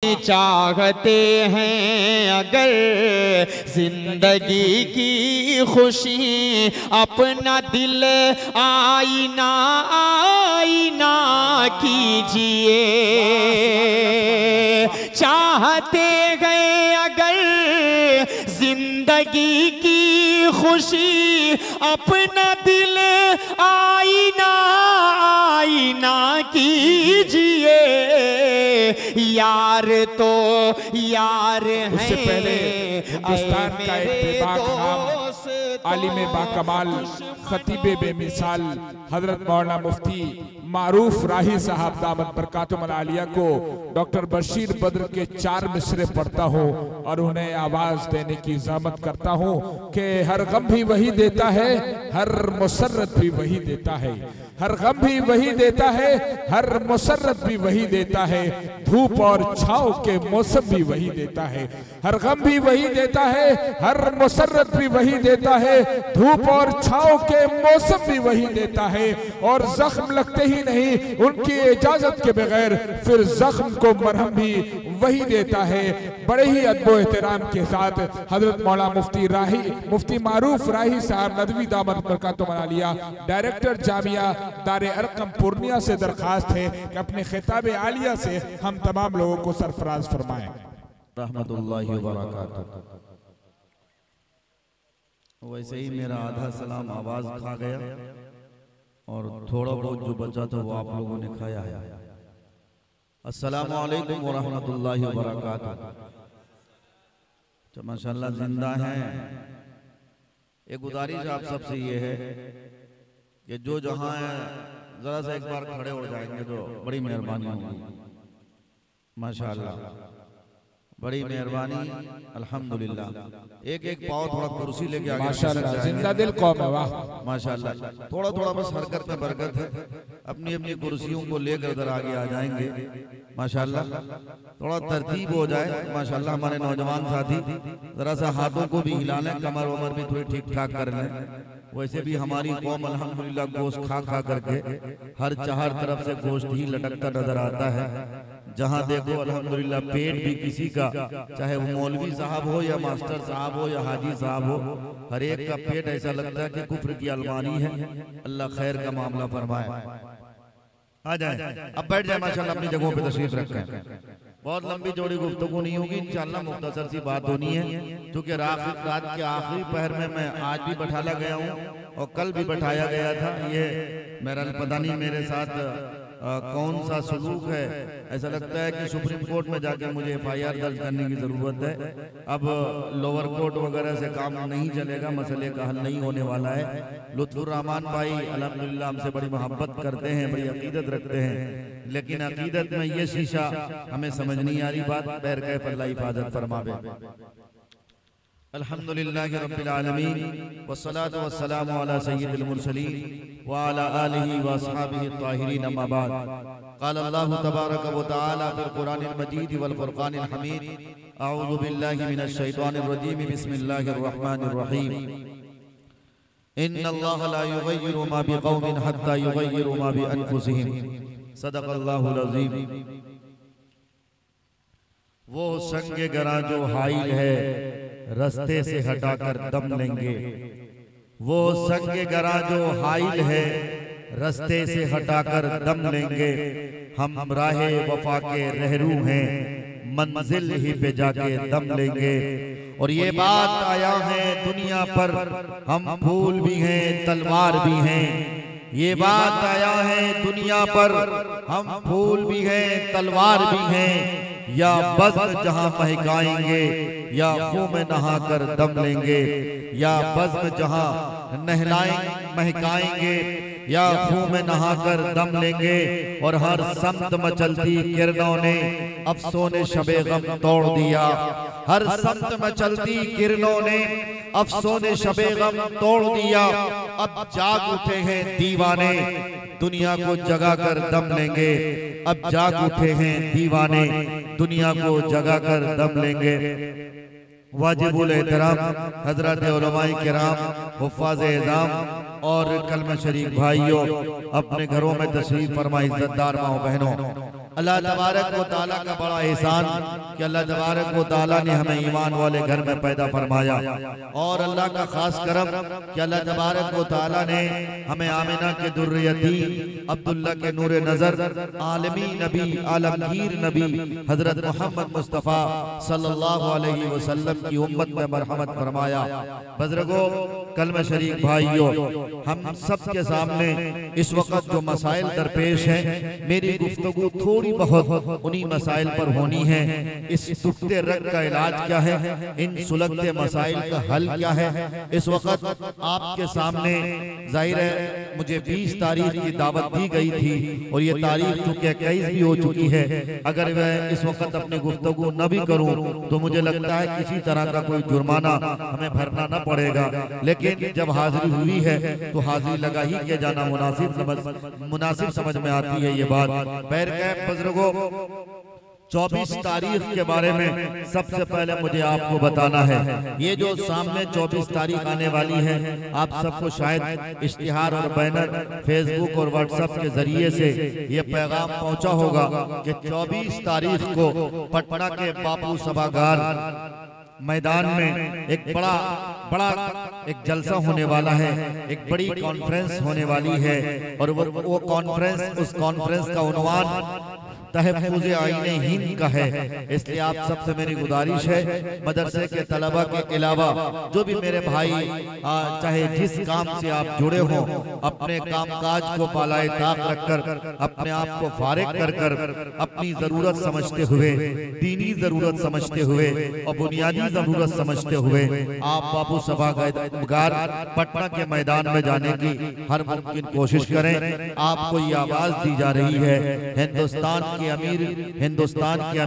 चाहते हैं अगर जिंदगी की खुशी, अपना दिल आईना आईना कीजिए। चाहते हैं अगर जिंदगी की खुशी, अपना दिल आईना आईना कीजिए। यार तो यार है। उससे पहले हिंदुस्तान का एक बेबाक नाम, आलिम बाकमाल, खतीबे बेमिसाल हजरत मौलाना मुफ्ती मारूफ राही साहब दामत बरकातुहुल आलिया को डॉक्टर बशीर बद्र के 4 मिसरे पढ़ता हूँ और उन्हें आवाज देने की ज़हमत करता हूँ कि हर गम भी वही देता है, हर मुसर्रत भी वही देता है। हर गम भी वही देता है, हर मुसर्रत भी वही देता है। धूप और छाँव के मौसम भी वही देता है। हर गम भी वही देता है, हर मुसर्रत भी वही देता है। धूप और छाँव के मौसम भी वही देता है। और जख्म लगते ही नहीं उनकी इजाजत के बगैर, फिर जख्म को मरहम भी वही देता है। बड़े ही अदब एहतराम के साथ हजरत मौलाना मुफ्ती मारूफ राही साहब नदवी दामत बरकातुहुल आलिया, डायरेक्टर जामिया दारे अरकम पूर्णिया से दरखास्त है कि अपने खिताब आलिया से हम तमाम लोगों को सरफराज फरमाएं। रहमतुल्लाहि व बरकातुहू। वैसे ही मेरा आधा सलाम आवाज खा गया और थोड़ा बहुत जो बचा था वो आप लोगों ने खाया है। अस्सलामु अलैकुम व रहमतुल्लाहि व बरकातुहू। तो माशाअल्लाह जिंदा हैं। एक गुजारिश आप सबसे ये है कि जो जहां है जरा सा एक बार खड़े हो जाएंगे तो बड़ी मेहरबानी होगी। माशाअल्लाह बड़ी मेहरबानी। अल्हम्दुलिल्लाह। एक एक पाँव थोड़ा कुर्सी लेके आगे। माशाअल्लाह जिंदा दिल कौम है। वाह माशाअल्लाह। थोड़ा थोड़ा बस हरकत में बरकत है। अपनी अपनी कुर्सियों को लेकर उधर आगे आ जाएंगे। माशाअल्लाह थोड़ा तरतीब हो जाए। माशाअल्लाह हमारे नौजवान साथी जरा सा हाथों को भी हिला लें, कमर वमर भी थोड़ी ठीक ठाक कर लें। वैसे भी हमारी कौम अल्हम्दुलिल्लाह गोश्त खा खा करके हर चार तरफ से गोश्त ही लटकता नजर आता है। जहाँ देखो अल्हम्दुलिल्लाह पेट भी किसी का, चाहे वो मौलवी साहब हो या मास्टर साहब हो या हाजी साहब हो, हर एक का पेट ऐसा लगता है कि कुफ्र की अलमारी है। अल्लाह खैर का मामला फरमाए। आ जाए अब बैठ जाए माशाल्लाह अपनी जगहों पे तशरीफ रखें। बहुत लंबी चौड़ी गुफ्तगू नहीं होगी, इंशाअल्लाह मुख्तसर सी बात होनी है। क्योंकि रात के आखिरी पहर में मैं आज भी बैठाला गया हूँ और कल भी बैठाया गया था। ये मेरा पता नहीं मेरे साथ कौन सा सलूक है। ऐसा लगता है कि सुप्रीम कोर्ट में जाकर मुझे FIR दर्ज करने की जरूरत है। अब लोअर कोर्ट वगैरह से काम नहीं चलेगा, मसले का हल नहीं होने वाला है। लुत्फुर रहमान भाई अल्हम्दुलिल्लाह हमसे बड़ी मोहब्बत करते हैं, बड़ी अकीदत रखते हैं, लेकिन अकीदत में ये शीशा हमें समझ नहीं आ रही। बात बैर कैफ अल्लाह हिफाजत फरमावे। अल्हम्दुलिल्लाहि रब्बिल आलमीन वस्सलातु वस्सलामु अला सय्यिदिल मुरसलीन व अला आलिहि व अस्हाबिहि त्ताहिरीन अम्मा बाद। क़ाल अल्लाहु तबारक व तआला फ़िल क़ुरानिल मजीद वल फ़ुरक़ानिल हमीद। अऊज़ु बिल्लाहि मिनश शैतानिर रजीम। बिस्मिल्लाहिर रहमानिर रहीम। इन्नल्लाह ला युग़य्यिरु मा बिक़ौमिन हत्ता युग़य्यिरु मा बिअन्फुसिहिम। सदक़ल्लाहुल अज़ीम। वो संगे गरा जो हाइल है रस्ते से हटाकर दम लेंगे। वो संगे गरा जो हाइल है रस्ते से हटाकर दम लेंगे। हम राहे वफा के रहरू हैं, मंजिल ही पे जाके दम लेंगे। और ये बात आया है दुनिया पर, हम फूल भी हैं तलवार भी हैं। ये बात आया है दुनिया पर, हम फूल भी हैं तलवार भी हैं। या बज़्म जहां महकाएंगे या खून में नहाकर दम लेंगे। या बज़्म जहां नहलाएं महकाएंगे या खून में नहाकर दम लेंगे। और हर समत मचलती किरणों ने अफसोने शबे गम तोड़ दिया। हर समत मचलती किरणों ने अफसोने शबे गम तोड़ दिया। अब जाग उठे हैं दीवाने, दुनिया को जगा कर दम लेंगे। अब जाग उठे हैं दीवाने, दुनिया को जगा कर दम लेंगे। वाजिबुल एहतराम हजरत उलमाए किराम, हुफ़ाज़ एज़ाम और कलमा शरीक भाइयों, अपने घरों में तशरीफ फरमा इज़्ज़तदार माओ बहनों, अल्लाह तबारक व तआला का बड़ा एहसान कि अल्लाह तबारक व तआला ने हमें ईमान वाले घर में पैदा फरमाया, और अल्लाह का खास करम कि अल्लाह तबारक व तआला ने हमें आमिना के दुर्रियती, अब्दुल्ला के नूरे नजर, आलमी नबी, आलमगीर नबी हजरत मोहम्मद मुस्तफ़ा सल्लल्लाहु अलैहि वसल्लम की उम्मत में मरहमत फरमाया। बुजुर्गों, कलमा शरीक भाइयों, हम सब के सामने इस वक्त जो मसाइल दरपेश हैं, मेरी गुफ्तगू थोड़ी बहुत उन्हीं मसाइल पर होनी है। इस दुखते रग का इलाज क्या है, इन सुलगते मसाइल का हल क्या है, इस वक्त आपके सामने जाहिर है मुझे 20 तारीख की दावत दी गई थी और ये तारीख चूंकि 21 भी हो चुकी है। अगर मैं इस वक्त अपनी गुफ्तगू न भी करूं तो मुझे लगता है किसी तरह का कोई जुर्माना हमें भरना न पड़ेगा, लेकिन जब हाजिरी हुई है तो हाजिरी लगा ही के जाना मुनासिब समझ में आती है ये बात। पैर कैप बुजुर्गों, 24 तारीख के बारे में सबसे पहले मुझे आपको बताना है। ये जो सामने 24 तारीख आने वाली है, आप सबको शायद इश्तिहार और बैनर फेसबुक और व्हाट्सएप के जरिए से ये पैगाम पहुंचा होगा कि 24 तारीख को पटना के बापू सभागार मैदान में एक बड़ा एक जलसा होने वाला है, एक बड़ी कॉन्फ्रेंस होने वाली है। और वो कॉन्फ्रेंस, उस कॉन्फ्रेंस का उन्वान तहफ़्फ़ुज़ आईने हिंद का है। इसलिए आप सबसे मेरी गुजारिश है, मदरसे के तलबा के अलावा जो भी मेरे भाई चाहे जिस काम से आप जुड़े हों, अपने कामकाज को पालाए ताक रखकर, अपने आप को फारिग कर अपनी जरूरत समझते हुए, दीनी जरूरत समझते हुए और बुनियादी जरूरत समझते हुए आप बापू सभागार पटना के मैदान में जाने की हर मुमकिन कोशिश करें। आपको ये आवाज दी जा रही है, हिंदुस्तान के अमीर, हिंदुस्तान के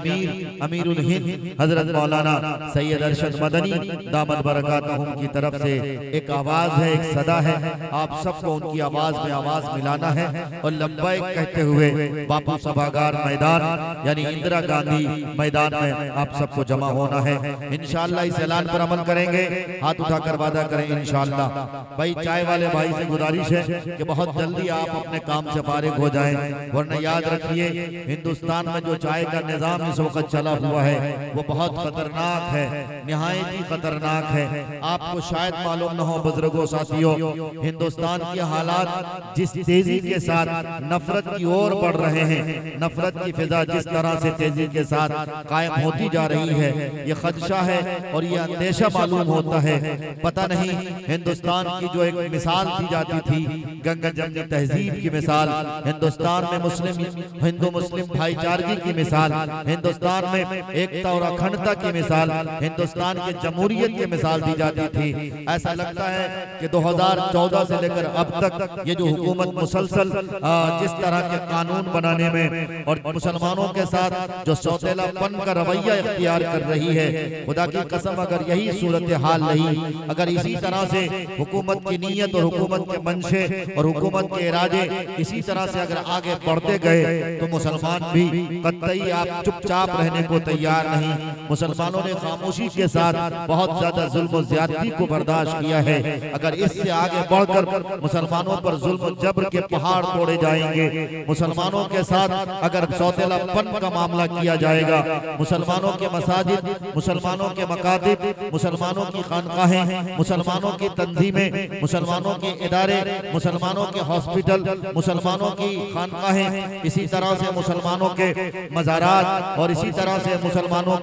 अमीरुल हिंद हजरत मौलाना सैयद अरशद मदनी दामद बरकातहुम की तरफ से एक आवाज है, एक सदा है। आप सबको उनकी आवाज में आवाज मिलाना है और लब्बैक कहते हुए बापू सभागार मैदान यानी इंदिरा गांधी मैदान में आप सबको जमा होना है। इंशाअल्लाह इस ऐलान पर अमल करेंगे, हाथ उठाकर वादा करें इंशाअल्लाह। भाई चाय वाले भाई से गुजारिश है कि बहुत जल्दी आप अपने काम से फारिग हो जाएं, वरना याद रखिए हिंदुस्तान में जो चाय का निजाम इस वक्त चला हुआ है वो बहुत खतरनाक है, निहायत ही खतरनाक है। आपको शायद मालूम न हो बुजुर्गों साथियों, हिंदुस्तान के हालात जिस तेजी के साथ नफरत की ओर बढ़ रहे हैं, नफरत की फिजा जिस तरह से तेजी के साथ कायम होती जा रही है, ये खदशा है और ये अंदेशा मालूम होता है। पता नहीं हिंदुस्तान की जो एक मिसाल दी जाती थी, गंगा जमनी तहजीब की मिसाल, हिंदुस्तान में हिंदू मुस्लिम भाईचारगी की मिसाल, हिंदुस्तान में एकता और अखंडता की मिसाल, हिंदुस्तान के जमहूरियत की मिसाल दी जाती थी। ऐसा लगता है कि 2014 से लेकर अब तक ये जो हुकूमत मुसलसल जिस तरह के कानून बनाने में और मुसलमानों के साथ जो सौतेलापन का रवैया इख्तियार कर रही है, खुदा की कसम अगर यही सूरत हाल रही, अगर इसी तरह से हुकूमत की नीयत और हुकूमत के मंशे और हुकूमत के इरादे इसी तरह से अगर आगे बढ़ते गए तो मुसलमान भी कतई आप चुपचाप रहने को तैयार नहीं। मुसलमानों ने खामोशी के साथ बहुत ज्यादा जुल्म और ज्यादती को बर्दाश्त किया है। अगर इससे आगे बढ़कर मुसलमानों पर जुल्म जबर के पहाड़ तोड़े जाएंगे, मुसलमानों के साथ अगर सौतेलापन का मामला किया जाएगा, मुसलमानों के मसाजिद, मुसलमानों के मकातिब, मुसलमानों की खानकाहें, मुसलमानों की तंजीमें, मुसलमानों के इदारे, मुसलमानों के हॉस्पिटल, मुसलमानों की खानकाहें, इसी तरह से मुसलमानों के मज़ारात और इसी तरह से मुसलमानों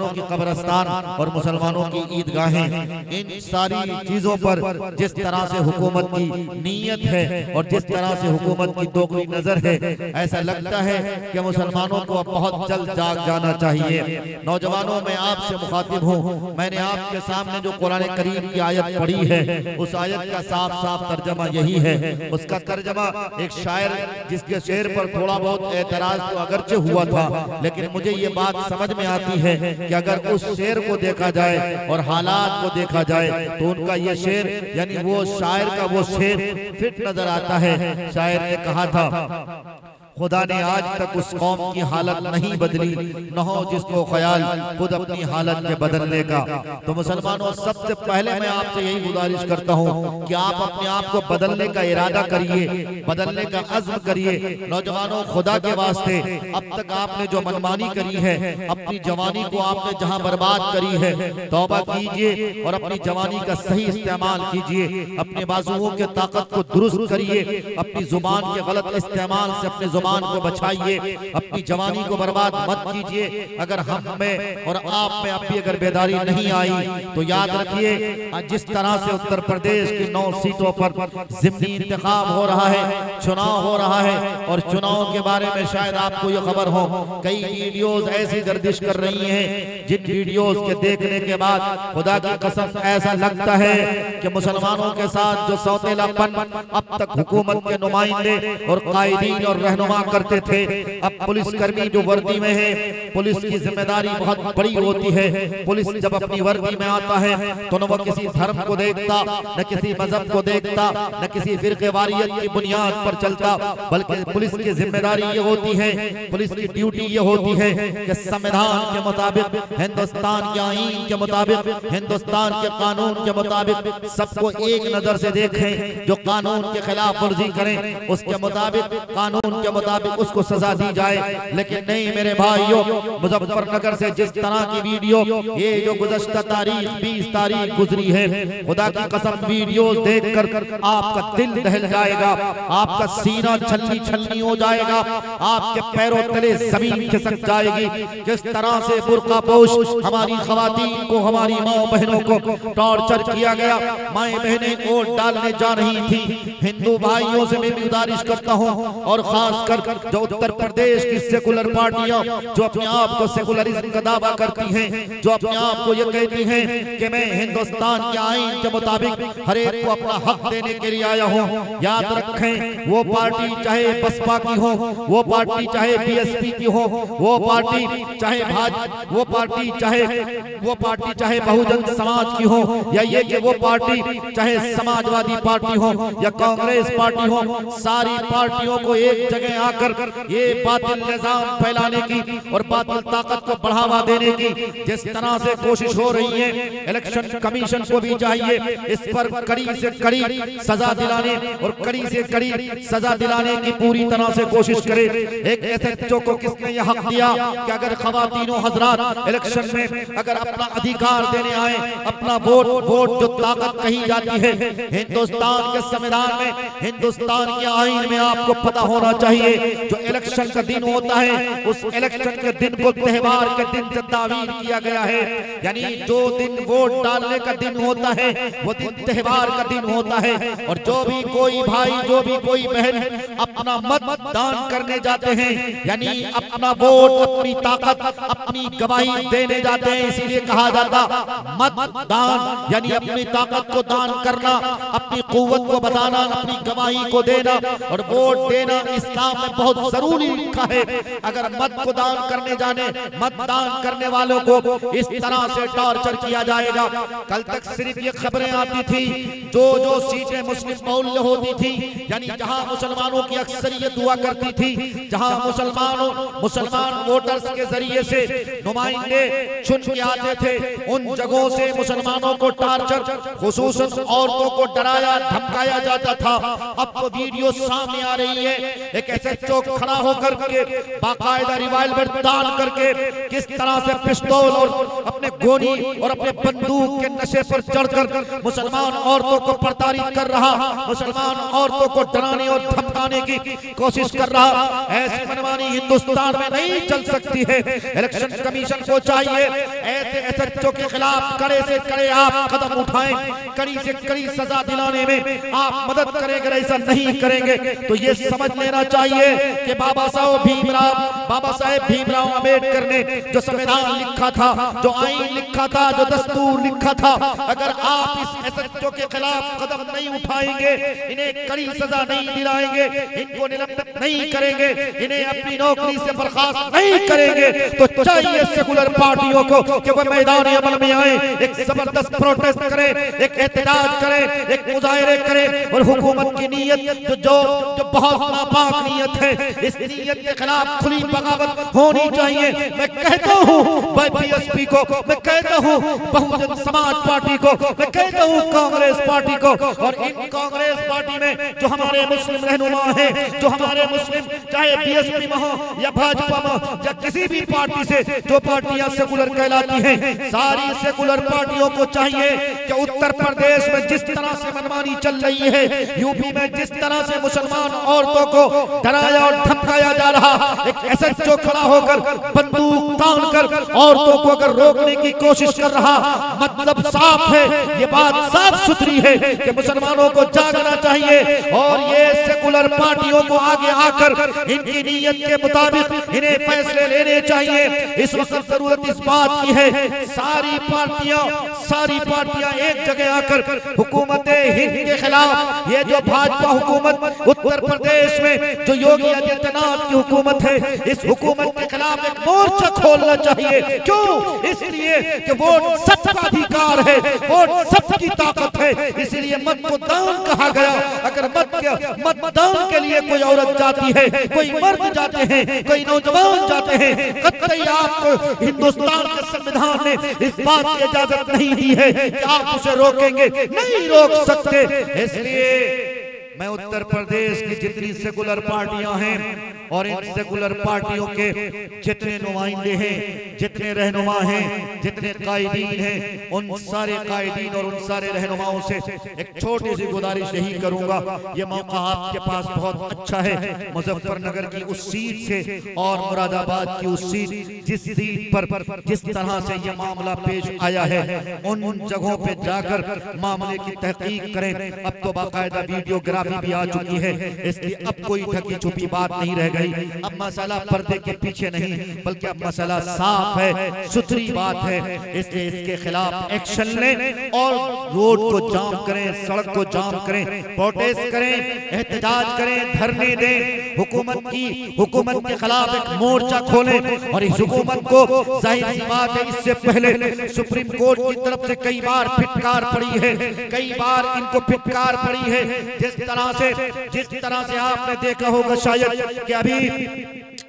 की कब्रिस्तान और मुसलमानों की ईदगाहें, इन सारी चीजों पर जिस तरह से हुकूमत की नीयत है और जिस तरह से हुकूमत की दोगली नजर है, ऐसा लगता है कि मुसलमानों को अब बहुत जल्द जाग जाना चाहिए। नौजवानों, मैं आपसे मुखातिब हूँ। मैंने आपके सामने जो कुरान करीम की आयत पढ़ी है, उस आयत का साफ साफ तर्जमा यही है। उसका तर्जमा एक शायर जिसके शेर पर थोड़ा बहुत एतराज तो अगरचे हुआ था, लेकिन मुझे ये बात समझ में आती है कि अगर उस शेर को देखा जाए और हालात को देखा जाए तो उनका ये शेर यानी वो शायर का वो शेर फिट नजर आता है। शायर ने कहा था, खुदा ने आज तक उस कौम की हालत नहीं बदली, न हो जिसको ख्याल खुद अपनी हालत के बदलने का। तो मुसलमानों, सबसे पहले मैं आपसे यही गुजारिश करता हूँ कि आप अपने आप को बदलने का इरादा करिए, बदलने का अज़्म करिए। नौजवानों, खुदा के वास्ते अब तक आपने जो मनमानी करी है, अपनी जवानी को आपने जहाँ बर्बाद करी है, तौबा कीजिए और अपनी जवानी का सही इस्तेमाल कीजिए। अपने बाजुओं के ताकत को दुरुस्त करिए, अपनी जुबान के गलत इस्तेमाल से अपने जुबान को बचाइए, अपनी जवानी को बर्बाद मत कीजिए। अगर हम में और आप में अब भी अगर बेदारी नहीं आई तो याद रखिए, जिस तरह से उत्तर प्रदेश की 9 सीटों पर ज़िमनी इंतखाब हो रहा है, चुनाव हो रहा है, और चुनाव के बारे में शायद आपको ये खबर हो, कई वीडियोस ऐसी गर्दिश कर रही हैं जिन वीडियोस के देखने के बाद खुदा की कसम ऐसा लगता है कि मुसलमानों के साथ जो सौतेलापन अब तक हुकूमत के नुमाइंदे और कायदीन और रहनुमा करते थे, अब पुलिसकर्मी जो वर्दी में है, पुलिस की जिम्मेदारी बहुत बड़ी होती है। पुलिस जब अपनी वर्दी में आता है तो न वो किसी धर्म को देखता, न किसी मजहब को देखता, न किसी फिरकेवारियत की बुनियाद पर चलता, बल्कि पुलिस की जिम्मेदारी ये होती है, पुलिस की ड्यूटी ये होती है कि संविधान के मुताबिक, हिंदुस्तान के आईन के मुताबिक, हिंदुस्तान के कानून के मुताबिक सबको एक नजर से देखें। जो कानून के खिलाफ वर्जी करें उसके मुताबिक, कानून के मुताबिक उसको सजा दी जाए। लेकिन नहीं मेरे भाइयों, मुजफ्फरनगर से जिस तरह की वीडियो ये जो गुज़श्ता तारीख 20 तारीख गुजरी है, खुदा की कसम वीडियोस देखकर आपका दिल दहल जाएगा, आपका सीना छलनी छलनी हो जाएगा, आपके पैरों तले जमीन खिसक जाएगी। किस तरह से बुर्कापोश हमारी खवातीन को, हमारी माँ बहनों को टॉर्चर किया गया। माँ बहनें वोट डालने जा रही थी। हिंदू भाइयों से मैं गुजारिश करता हूँ, और खासकर जो उत्तर प्रदेश की सेकुलर पार्टियां जो अपने आप को सेकुलरिज्म का दावा करती हैं, जो अपने आप को ये कहती हैं कि मैं हिंदुस्तान के आईन के मुताबिक हर एक को अपना हक देने के लिए आया हूँ। याद रखें, वो पार्टी चाहे बसपा की हो, वो पार्टी चाहे बीएसपी की हो, वो पार्टी चाहे वो पार्टी चाहे बहुजन समाज की हो, या ये कि वो पार्टी चाहे समाजवादी पार्टी हो या कांग्रेस पार्टी हो, सारी पार्टियों को एक जगह आकर ये बातिल निजाम फैलाने की और बातिल ताकत को बढ़ावा देने की जिस तरह से कोशिश हो रही है, इलेक्शन कमीशन को भी चाहिए इस पर कड़ी से कड़ी सजा दिलाने और कड़ी से कड़ी सजा दिलाने की पूरी तरह से कोशिश करे। एक एसएचओ को किसने यह हक दिया कि अगर खवातीनों हजरात इलेक्शन में अगर अपना अधिकार देने आए, अपना वोट जो ताकत कही जाती है हिंदुस्तान के संविधान में, हिंदुस्तान के आईन में, आपको पता होना चाहिए जो इलेक्शन का दिन होता है उस इलेक्शन के दिन को त्योहार के दिन से तावीर किया गया है। यानी जो दिन वोट डालने का दिन होता है वो दिन त्योहार का दिन होता है, और जो भी कोई भाई, जो भी कोई बहन अपना मतदान करने जाते हैं, यानी अपना वोट, अपनी ताकत, अपनी गवाही देने जाते हैं। इसीलिए कहा जाता मतदान यानी अपनी ताकत को दान करना, अपनी कुव्वत को बताना, अपनी गवाही को देना और वोट देना इस्लाम में बहुत जरूरी लिखा है। अगर मत को दान करने जाने, मतदान करने वालों को इस तरह से टॉर्चर किया जाएगा। कल तक सिर्फ ये खबरें आती थी जो सीटें मुस्लिम बहुल्य होती थी, यानी जहां मुसलमानों की अक्सरियत हुआ करती थी, जहां मुसलमान वोटर्स के जरिए से नुमाइंदे चुन के आते थे, उन जगहों से मुसलमानों को टॉर्चर, खुसूसन औरतों को डराया धमकाया जाता था। अब तो वीडियो सामने आ रही है, एक एसएचओ खड़ा होकर के बाकायदा रिवाल्वर तान करके किस तरह से पिस्तौल और अपने गोली और अपने बंदूक के नशे पर चढ़कर मुसलमान औरतों को प्रताड़ित कर रहा, मुसलमान औरतों को डराने और धमकाने की कोशिश कर रहा। ऐसी मनमानी हिंदुस्तान में नहीं चल सकती है। इलेक्शन कमीशन को चाहिए ऐसे एसएचओ के खिलाफ कड़े से कड़े आप कदम उठाएं, कड़ी से कड़ी सजा दिलाने में आप मदद करेंगे। ऐसा नहीं करेंगे तो ये समझ लेना चाहिए कि बाबा साहेब भीमराव अम्बेडकर ने जो संविधान लिखा था, जो आईन लिखा था, जो दस्तूर लिखा था, अगर आप इस एसएचओ के खिलाफ कदम नहीं उठाएंगे, इन्हें कड़ी सजा नहीं दिलाएंगे, इनको निलंबित नहीं करेंगे, इन्हें अपनी नौकरी से बर्खास्त नहीं करेंगे, तो चाहिए सेकुलर पार्टियों को कि वह मैदान अमल में आए, एक जबरदस्त प्रोटेस्ट करें, एक एहतजाज करें, एक मुजाहिरे करें और हुकूमत की नीयत जो बहुत नापाक नीयत नीयत है, इस नीयत के खिलाफ खुली बगावत होनी चाहिए। मैं कहता हूँ बीएसपी को, मैं कहता हूँ बहुजन समाज पार्टी को, मैं कहता हूँ कांग्रेस पार्टी को, और इन कांग्रेस पार्टी में जो हमारे मुस्लिम रहनुमा हैं, जो हमारे मुस्लिम चाहे बीएसपी में हो या भाजपा में या किसी भी पार्टी से जो पार्टियां सेकुलर कहलाती हैं, सारी सेकुलर पार्टियों को चाहिए कि उत्तर प्रदेश में जिस तरह से मनमानी चल रही है, यूपी में जिस तरह से मुसलमान औरतों को डराया और धमकाया जा रहा, एक एसएचओ खड़ा होकर बंदूक तान कर औरतों को अगर रोकने की कोशिश कर रहा, मतलब साफ है, ये बात साफ सुथरी है कि मुसलमानों को जागना चाहिए और ये सेकुलर पार्टियों को आगे आकर इनकी नीयत के मुताबिक इन्हें फैसले लेने चाहिए। इस वक्त जरूरत इस बात की है, सारी पार्टियां एक जगह आकर हुकूमत हिंद के खिलाफ, ये जो भाजपा हुकूमत उत्तर प्रदेश में जो योगी आदित्यनाथ की हुकूमत है, इस हुकूमत के खिलाफ एक मोर्चा खोलना चाहिए। क्यों? इसलिए कि वोट सबका अधिकार है, वोट सबकी ताकत है, इसलिए मत को दान कहा गया। अगर मतदान के लिए कोई औरत जाती है, कोई मर्द जाते हैं, कोई नौजवान जाते हैं, कतई आपको हिंदुस्तान के संविधान ने इस बात की इजाजत नहीं दी है कि आप उसे रोकेंगे, नहीं रोक सकते। इसलिए मैं उत्तर प्रदेश की जितनी सेकुलर पार्टियां हैं और इन सेकुलर पार्टियों के जितने नुमाइंदे हैं, जितने रहनुमा हैं, जितने कायदीन हैं, उन सारे कायदीन और उन सारे रहनुमाओं से एक छोटी सी गुजारिश यही करूंगा। ये मौका आपके पास बहुत अच्छा है, मुजफ्फरनगर की उस सीट से और मुरादाबाद की उस सीट, जिस सीट पर जिस तरह से ये मामला पेश आया है, उन जगहों पे जाकर मामले की तहकीक करें। अब तो बाकायदा वीडियोग्राफी भी आ चुकी है, इसलिए अब कोई ढकी छुपी बात नहीं रह गई। अब मसला पर्दे के पीछे नहीं, बल्कि अब मसला साफ है, सुथरी बात है। इसलिए इसके खिलाफ एक्शन लें और रोड को जाम करें, सड़क को जाम करें, प्रोटेस्ट करें, एहतजाज करें, धरने दें, हुकूमत के खिलाफ एक मोर्चा खोलें। और इस हुकूमत को जाहिर सी बात है, इससे पहले सुप्रीम कोर्ट की तरफ से कई बार फिटकार पड़ी है, कई बार इनको फिटकार पड़ी है। जिस तरह से आपने देखा होगा शायद कि अभी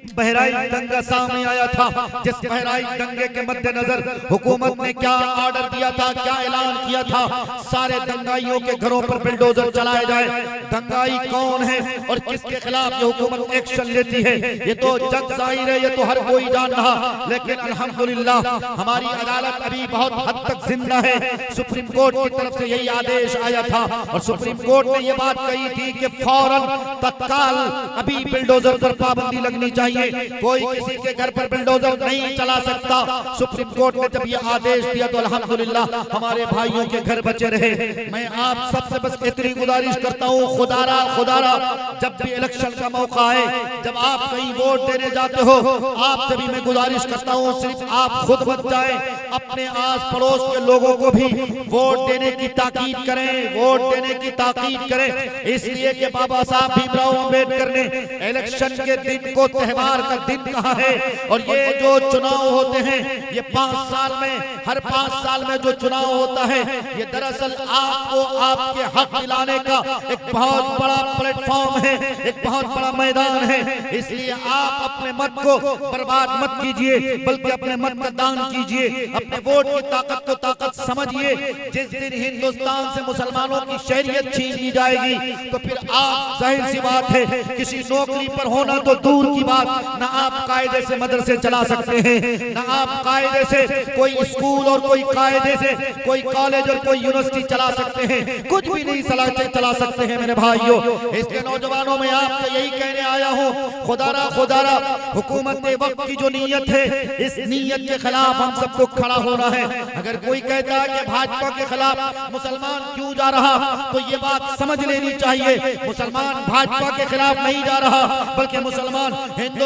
बहराइच दंगा सामने आया था, जिस बहराइच दंगे के मद्देनजर हुकूमत ने क्या ऑर्डर दिया था, क्या ऐलान किया था, सारे दंगाइयों के घरों पर बुलडोजर चलाए जाए। दंगाई कौन है और किसके खिलाफ ये हुकूमत एक्शन लेती है, ये तो जग जाहिर है, ये तो हर कोई जान रहा। लेकिन अल्हम्दुलिल्लाह हमारी अदालत अभी बहुत हद तक जिंदा है। सुप्रीम कोर्ट की तरफ से यही आदेश आया था और सुप्रीम कोर्ट ने ये बात कही थी कि फौरन तत्काल अभी बुलडोजर पर पाबंदी लगनी चाहिए, कोई किसी के घर पर बुलडोजर नहीं चला सकता। सुप्रीम कोर्ट ने जब ये आदेश दिया तो अल्हम्दुलिल्लाह हमारे भाइयों के घर बचे रहे। मैं आप सबसे बस इतनी गुजारिश करता हूँ, खुदारा जब भी इलेक्शन का मौका आए, जब आप कहीं वोट देने जाते हो, आपसे भी मैं गुजारिश करता हूँ, सिर्फ आप खुद मत जाए, अपने आस पड़ोस के लोगों को भी वोट देने की ताकीद करें, वोट देने की ताकीद करें। इसलिए कि बाबा साहब भीमराव अम्बेडकर ने इलेक्शन के दिन को त्योहार का दिन कहा है। और ये जो चुनाव होते हैं, ये 5 साल में, हर 5 साल में जो चुनाव होता है, ये दरअसल आपको आपके हक दिलाने का एक बहुत बड़ा प्लेटफॉर्म है, एक बहुत बड़ा मैदान है। इसलिए आप अपने मत को बर्बाद मत कीजिए, बल्कि अपने मत का दान कीजिए, अपने वोट की ताकत को ताकत समझिए। जिस दिन हिंदुस्तान से मुसलमानों की शहरियत छीन ली जाएगी तो फिर आप, जाहिर सी बात है, किसी नौकरी पर होना तो दूर की बात, ना आप कायदे से मदरसे चला सकते हैं, ना आप कायदे से कोई स्कूल और कोई कायदे से कोई कॉलेज और कोई यूनिवर्सिटी चला सकते हैं, कुछ भी नहीं चला सकते हैं मेरे भाइयों। इसके नौजवानों में आपसे यही कहने आया हूँ, खुदारा हुकूमत वक्त की जो नीयत है, इस नीयत के खिलाफ हम सबको खड़ा होना है। अगर कोई कहता है कि भाजपा के खिलाफ मुसलमान क्यों जा रहा, तो ये बात समझ लेनी चाहिए, मुसलमान भाजपा के खिलाफ नहीं जा रहा, बल्कि मुसलमान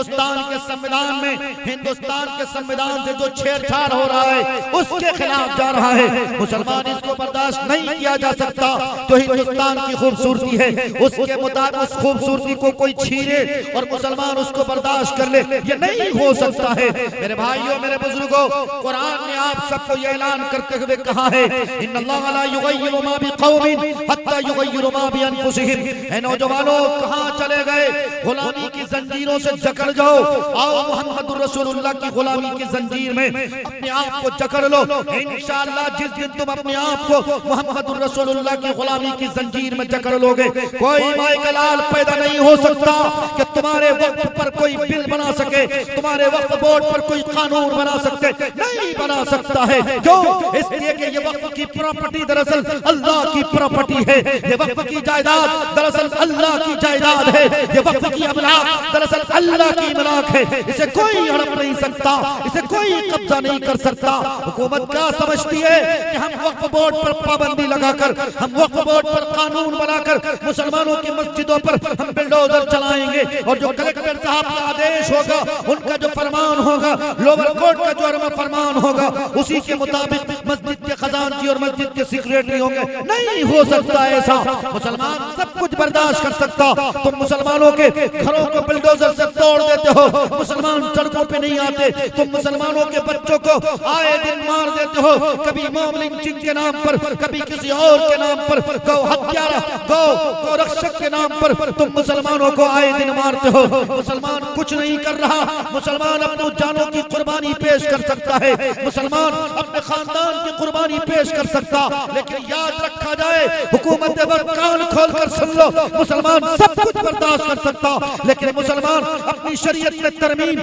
हिंदुस्तान के संविधान में, हिंदुस्तान के संविधान से जो छेड़छाड़ हो रहा है उसके खिलाफ जा रहा है। मुसलमान इसको बर्दाश्त नहीं किया जा सकता। जो हिंदुस्तान की खूबसूरती है उसके मुताबिक उस खूबसूरती को कोई छीने और मुसलमान उसको बर्दाश्त कर ले, ये नहीं हो सकता है। मेरे भाइयों, मेरे बुजुर्गों, कुरान ने आप सबको ये ऐलान करते हुए कहा है, इन्नल्लाह ला युगय्यिरु मा बिक़ौमिन हत्ता युगय्यिरु मा बिअनफुसिहिम। ऐ नौजवानों, कहां चले गए? गुलामी की जंजीरों से जकड़ जाओ। आओ मुहम्मदुर रसूलुल्लाह की गुलामी की जंजीर में अपने आप को जकड़ लो। इंशाअल्लाह जिस दिन तुम अपने आप को मुहम्मदुर रसूलुल्लाह की गुलामी की जंजीर में जकड़ लोगे, कोई माए का लाल पैदा नहीं हो सकता कि तुम्हारे वक्त पर कोई बिल बना सके, तुम्हारे वक्त बोर्ड पर कोई कानून बना सकते, नहीं बना सकता है। क्यों? इसलिए कि ये वक्त की प्रॉपर्टी दरअसल अल्लाह की प्रॉपर्टी है। ये वक्त की जायदाद दरअसल अल्लाह की जायदाद है। ये वक्त की अमलाक दरअसल अल्लाह की अमलाक है। इसे कोई हड़प नहीं सकता, इसे कोई कब्जा नहीं कर सकता। हुकूमत क्या समझती है कि हम वक्फ बोर्ड पर पाबंदी लगाकर, हम वक्फ बोर्ड पर कानून बनाकर मुसलमानों की मस्जिदों पर हम बिल्डोजर चलाएंगे और जो कलेक्टर साहब का आदेश होगा, उनका जो फरमान होगा, लोअर कोर्ट का जो फरमान होगा, उसी के मुताबिक मस्जिद के खजानची और मस्जिद के सेक्रेटरी होंगे। नहीं हो सकता ऐसा। मुसलमान सब कुछ बर्दाश्त कर सकता। तुम मुसलमानों के घरों को बिल्डोजर से तोड़ देते हो, मुसलमान सड़कों पे नहीं आते। तुम मुसलमानों के बच्चों को आए दिन मार देते हो, कभी मॉब लिंचिंग के नाम पर, कभी किसी और के नाम पर, गौ हत्यारा, गौ रक्षक के नाम पर तुम मुसलमानों को आए दिन मारते हो। मुसलमान कुछ नहीं कर रहा। मुसलमान अपनी जानों की कुर्बानी पेश कर सकता है, मुसलमान अपने खानदान की कुर्बानी पेश कर सकता। लेकिन याद रखा जाए, हुकूमत कान खोलकर सुन लो, मुसलमान सब कुछ बर्दाश्त कर सकता, लेकिन मुसलमान अपनी शरीयत में तरमीम,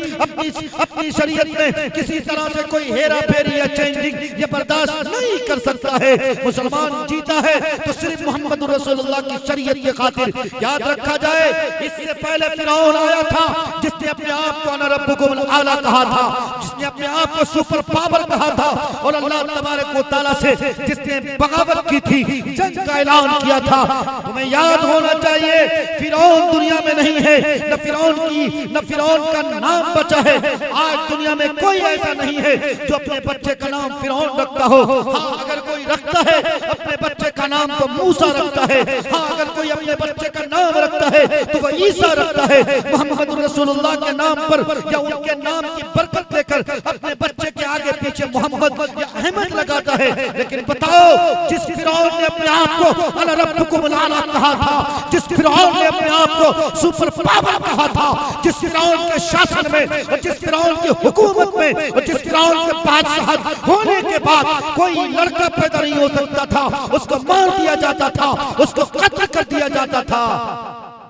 अपनी शरीयत में किसी तरह से कोई हेरा फेरी या चेंजिंग ये बर्दाश्त नहीं कर सकता है। मुसलमान जीता है तो सिर्फ मोहम्मद रसूलुल्लाह की शरीयत की खातिर। याद रखा जाए, इससे पहले फिरौन आया था जिसने अपने आप को अना रब्बुकुम आला कहा था, जिसने अपने आप को सुपर पावर कहा था, और अल्लाह तबारक व तआला से जिसने बगावत की थी, जंग का ऐलान किया था। तुम्हें याद होना चाहिए, फिरौन दुनिया में नहीं है, न फिरौन का नाम बचा है। आज दुनिया में कोई ऐसा नहीं है जो अपने बच्चे का नाम फिरौन रखता हो। हाँ, अगर कोई रखता है अपने बच्चे का नाम तो मूसा रखता है। हाँ, अगर कोई अपने बच्चे का नाम रखता है तो वह ईसा रखता है। मोहम्मद रसूलुल्लाह के नाम पर या उनके नाम की बरकत लेकर अपने बच्चे के आगे पीछे मोहम्मद या अहमद लगाता है। लेकिन बताओ, जिस फिरौन ने अपने आप को अना रब्बुकुम आला कहा था, जिस फिरौन ने अपने आप को सुपर पावर कहा था, जिस फिरौन के शासन में और जिस फिरौन की हुकूमत में और जिस फिरौन के बादशाहत होने के बाद कोई लड़का पैदा नहीं हो सकता था, उसको मार दिया जाता था, उसको कत्ल कर दिया जाता था।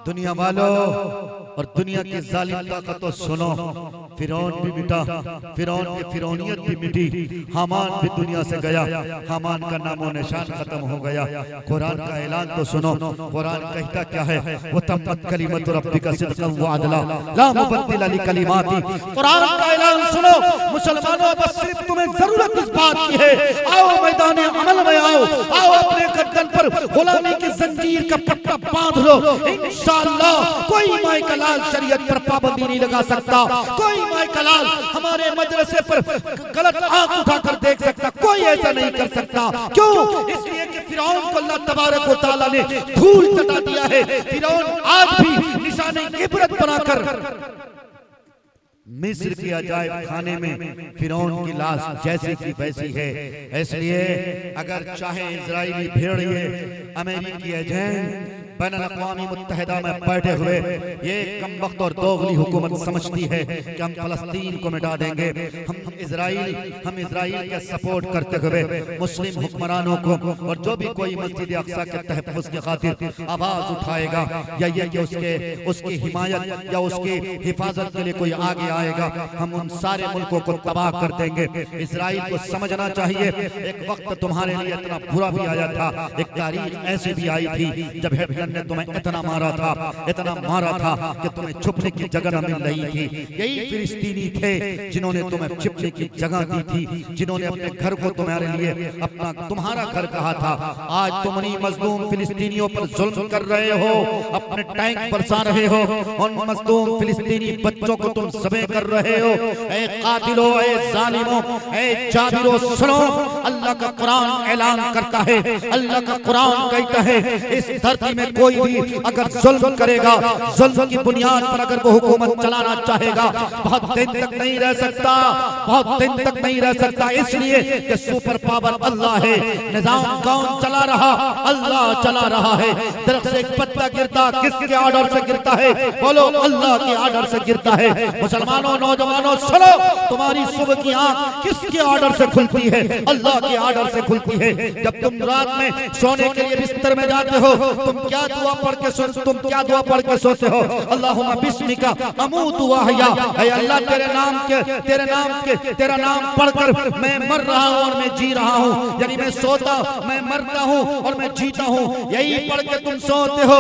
दुनिया वालों और दुनिया की जालिम ताकतों सुनो, फिरौन भी मिटा, फिरौन की फिरौनियत भी मिटी, हामान भी दुनिया से गया, हामान का नामो निशान खत्म हो गया। कुरान का ऐलान तो सुनो, कुरान कहता क्या है? वो तम्मत कलिमतु रब्बिका सिद्क़न व अदला ला मुबद्दिला लिकलिमाती। कुरान का ऐलान सुनो मुसलमानों, बस सिर्फ तुम्हें जरूरत इस बात की है, आओ मैदान अमल में आओ, आओ अपने गर्दन पर गुलामी की जंजीर का पट्टा बांध लो। इंशाअल्लाह कोई माए का लाल शरीयत पर पाबंदी नहीं लगा सकता, कोई माए का लाल हमारे मदरसे पर गलत आंख उठाकर देख सकता, कोई ऐसा नहीं कर सकता। क्यों? इसलिए कि फिरौन को अल्लाह तबारक व तआला ने धूल चटा दिया है। फिरौन आज भी निशाने इबरत बनाकर मिस्र के अजायब खाने में फिरौन की लाश जैसी की वैसी है। इसलिए अगर चाहे इजरायली भेड़िए, अमेरिकी एजेंट बैनुल अक़वामी मुत्तहिदा में बैठे हुए ये कमबख्त और दोगली हुकूमत समझती है कि हम फलस्तीन को मिटा देंगे, हम इजराइल के सपोर्ट करते हुए मुस्लिम हुक्मरानों को और जो भी कोई मस्जिद अक़सा के तहफ़्फ़ुज़ की खातिर आवाज़ उठाएगा या ये कि उसकी हिमायत या उसकी हिफाजत के लिए कोई आगे आएगा, हम उन सारे मुल्कों को तबाह कर देंगे। इजराइल को समझना चाहिए, एक वक्त तुम्हारे लिए इतना बुरा भी आया था, एक तारीख ऐसी भी आई थी जब हिटलर ने तुम्हें इतना मारा था कि तुम्हें छुपने की जगह न मिल रही थी। यही फिलिस्तीनी थे जिन्होंने तुम्हें छुपने की जगह दी थी, जिन्होंने अपने घर को तुम्हारे लिए तुम्हारा घर कहा था। आज तुम उन्हीं मजलूम फिलिस्तीनियों पर जुल्म कर रहे हो, अपने टैंक बरसा रहे हो, उन मजलूम फिलिस्तीनी बच्चों को तुम ज़बह कर रहे हो। ऐ कातिलो, ऐ जालिमो, ऐ जाबिरो, सुनो, अल्लाह का कुरान ऐलान करता है, अल्लाह का कुरान कहता है, इस धरती में कोई भी अगर जुल्म करेगा, जुल्म की बुनियाद पर अगर वो हुकूमत चलाना चाहेगा, बहुत दिन तक नहीं रह सकता, बहुत दिन तक नहीं रह सकता। इसलिए कि सुपर पावर अल्लाह है। निजाम कौन चला रहा? अल्लाह चला रहा है। दरख्त से एक पत्ता गिरता किसके ऑर्डर से गिरता है? बोलो, अल्लाह के ऑर्डर से गिरता है। मुसलमानों, नौजवानों, सुनो, तुम्हारी सुबह की आंख किसके ऑर्डर से खुलती है? अल्लाह के ऑर्डर से खुलती है। जब तुम रात में सोने के लिए बिस्तर में जाते हो, तुम क्या दुआ पढ़ के सोते हो? अल्लाहुम्मा बिस्मिका अमूतु व अहया, ऐ अल्लाह तेरा नाम पढ़कर मैं मर रहा हूँ और मैं जी रहा हूँ, यानी मैं सोता, मैं मरता हूँ और मैं जीता हूँ। यही पढ़ के तुम सोते हो।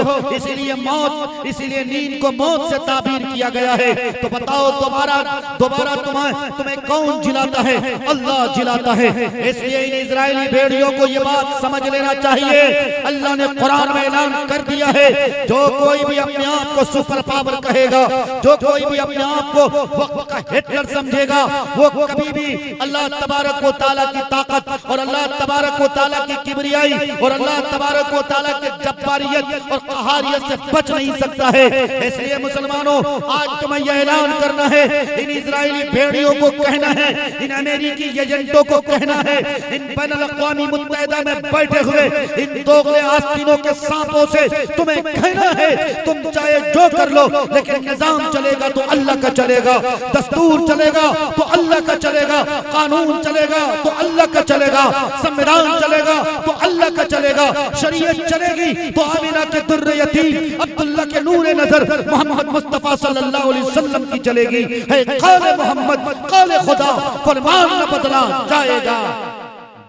इसीलिए नींद को मौत से ताबीर किया गया है। तो बताओ, दोबारा तुम्हें कौन जिलाता है? अल्लाह जिलाता है। इसलिए इन इजरायली भेड़ियों को ये बात समझ लेना चाहिए। अल्लाह ने कुरान में ऐलान कर दिया है, जो कोई भी अपने आप को सुपर पावर कहेगा, जो कोई भी अपने आप को वक्त का हिटलर समझेगा, वो कभी भी अल्लाह तबारक व तआला की ताकत और अल्लाह तबारक व तआला की किबरियाई और अल्लाह तबारक व तआला की जब्बारियत और कहारियत से बच नहीं सकता है। इसलिए मुसलमानों, आज तुम्हें यह ऐलान करना है, इन इजरायली भेड़ियों को कहना है, इन अमेरिकी एजेंटों को कहना है, इन बैनुल अक़वामी मुत्तहिदा में बैठे हुए इन दोगले आस्तीनों के सांपों से तुम्हें कहना है, तुम चाहे जो कर लो, लेकिन निजाम चलेगा तो अल्लाह का चलेगा, दस्तूर चलेगा तो अल्लाह का चलेगा, कानून चलेगा तो अल्लाह का चलेगा, संविधान चलेगा तो अल्लाह का चलेगा, शरीयत चलेगी तो आमिना के दुर्र यतीम, अब्दुल्ला के नूरे नजर, मोहम्मद मुस्तफा सल्लल्लाहु अलैहि वसल्लम की चलेगी। है काले मोहम्मद, काले खुदा, फरमान न बदला जाएगा।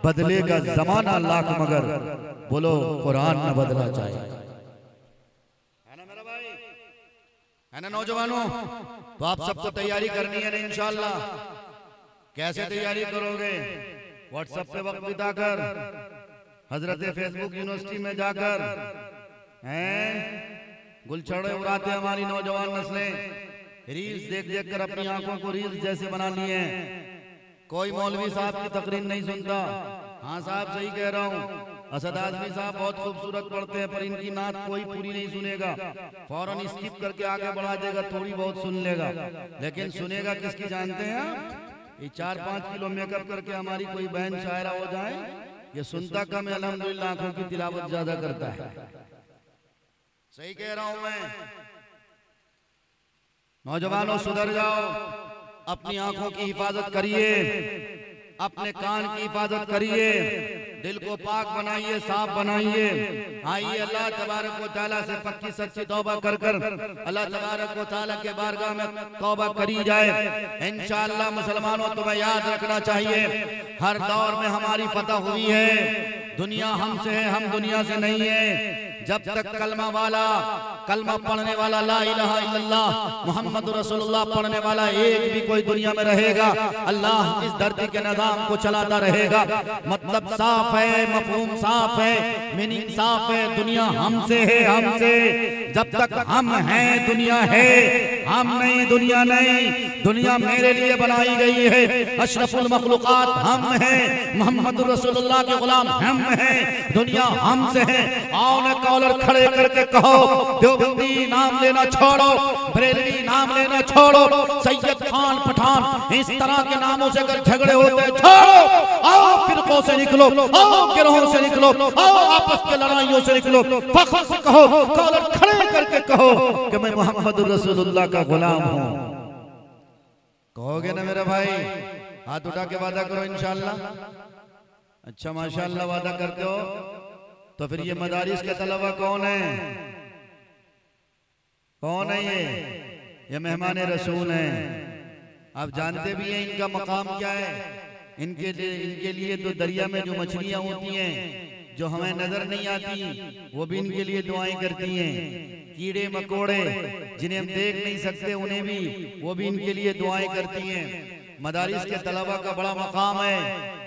बदलेगा जमाना लाख मगर बोलो कुरान न बदला जाएगा। है ना मेरा भाई? है ना नौजवानों? तो आप सबको तैयारी करनी है ना इंशाअल्लाह। कैसे तैयारी करोगे? व्हाट्सएप पे वक्त बिताकर, हजरत फेसबुक यूनिवर्सिटी में जाकर, हैं गुलछड़े उड़ाते हमारी नौजवान नस्लें, रील्स देख देख कर अपनी आंखों को रील्स जैसे बना लिए हैं। कोई मौलवी साहब की तकरीर नहीं सुनता। हाँ साहब, सही कह रहा हूँ। असद आजमी साहब बहुत खूबसूरत पढ़ते हैं, पर इनकी नात कोई पूरी नहीं सुनेगा, फौरन स्किप करके आगे बढ़ा देगा, थोड़ी बहुत सुन लेगा। लेकिन सुनेगा किसकी जानते हैं आप? ये 4-5 किलो मेकअप करके हमारी कोई बहन शायरा हो जाए, ये सुनता कम है, अल्हम्दुलिल्लाह आंखों की तिलावत ज्यादा करता है। सही कह रहा हूं मैं? नौजवानों, सुधर जाओ, अपनी आंखों की हिफाजत करिए, अपने कान की हिफाजत करिए, दिल को पाक बनाइए, साफ बनाइए। आइए अल्लाह तबारक व तआला से पक्की सच्ची तौबा कर कर अल्लाह तबारक व तआला के बारगाह में तौबा करी जाए इंशाअल्लाह। मुसलमानों, तुम्हें याद रखना चाहिए, हर दौर में हमारी फतह हुई है। दुनिया हमसे है, हम दुनिया से नहीं है। जब तक कलमा पढ़ने वाला, ला इलाहा इल्लल्लाह मुहम्मद रसूलुल्लाह पढ़ने वाला एक भी कोई दुनिया में रहेगा, अल्लाह इस धरती के निजाम को चलाता रहेगा। मतलब साफ है, मफहूम साफ है, मीनिंग साफ है। दुनिया हमसे है, हमसे। जब तक हम हैं दुनिया है, हम नहीं दुनिया नहीं। दुनिया मेरे लिए बनाई गई है, अशरफुल मखलूकात हम हैं, मोहम्मद रसूलुल्लाह के गुलाम हम हैं, दुनिया हमसे है। आओ न कॉलर खड़े करके कहो, देवबंदी नाम लेना छोड़ो, बरेलवी नाम लेना छोड़ो, सैयद खान पठान, इस तरह के नामों से अगर झगड़े होते हैं छोड़ो। आओ फिरकों से निकलो, आओ गिरोहों से निकलो, आओ आपस के लड़ाइयों से निकलो, फख्र से कहो, कॉलर खड़े करके कहो कि मैं मोहम्मद रसूलुल्लाह का गुलाम हूं। कहोगे ना मेरा भाई? हाथ उठा के वादा करो इंशाअल्लाह। अच्छा माशाअल्लाह वादा करते हो। तो फिर ये मदारिस के तलबा कौन है? कौन है ये मेहमान रसूल हैं। आप जानते भी हैं इनका मकाम क्या है। इनके लिए तो दरिया में जो मछलियां होती हैं, जो हमें नजर नहीं आती वो भी इनके लिए दुआएं करती हैं। कीड़े मकोड़े जिन्हें हम देख नहीं सकते उन्हें भी वो भी इनके लिए दुआएं करती हैं। मदारिस के तलबा का बड़ा मकाम है,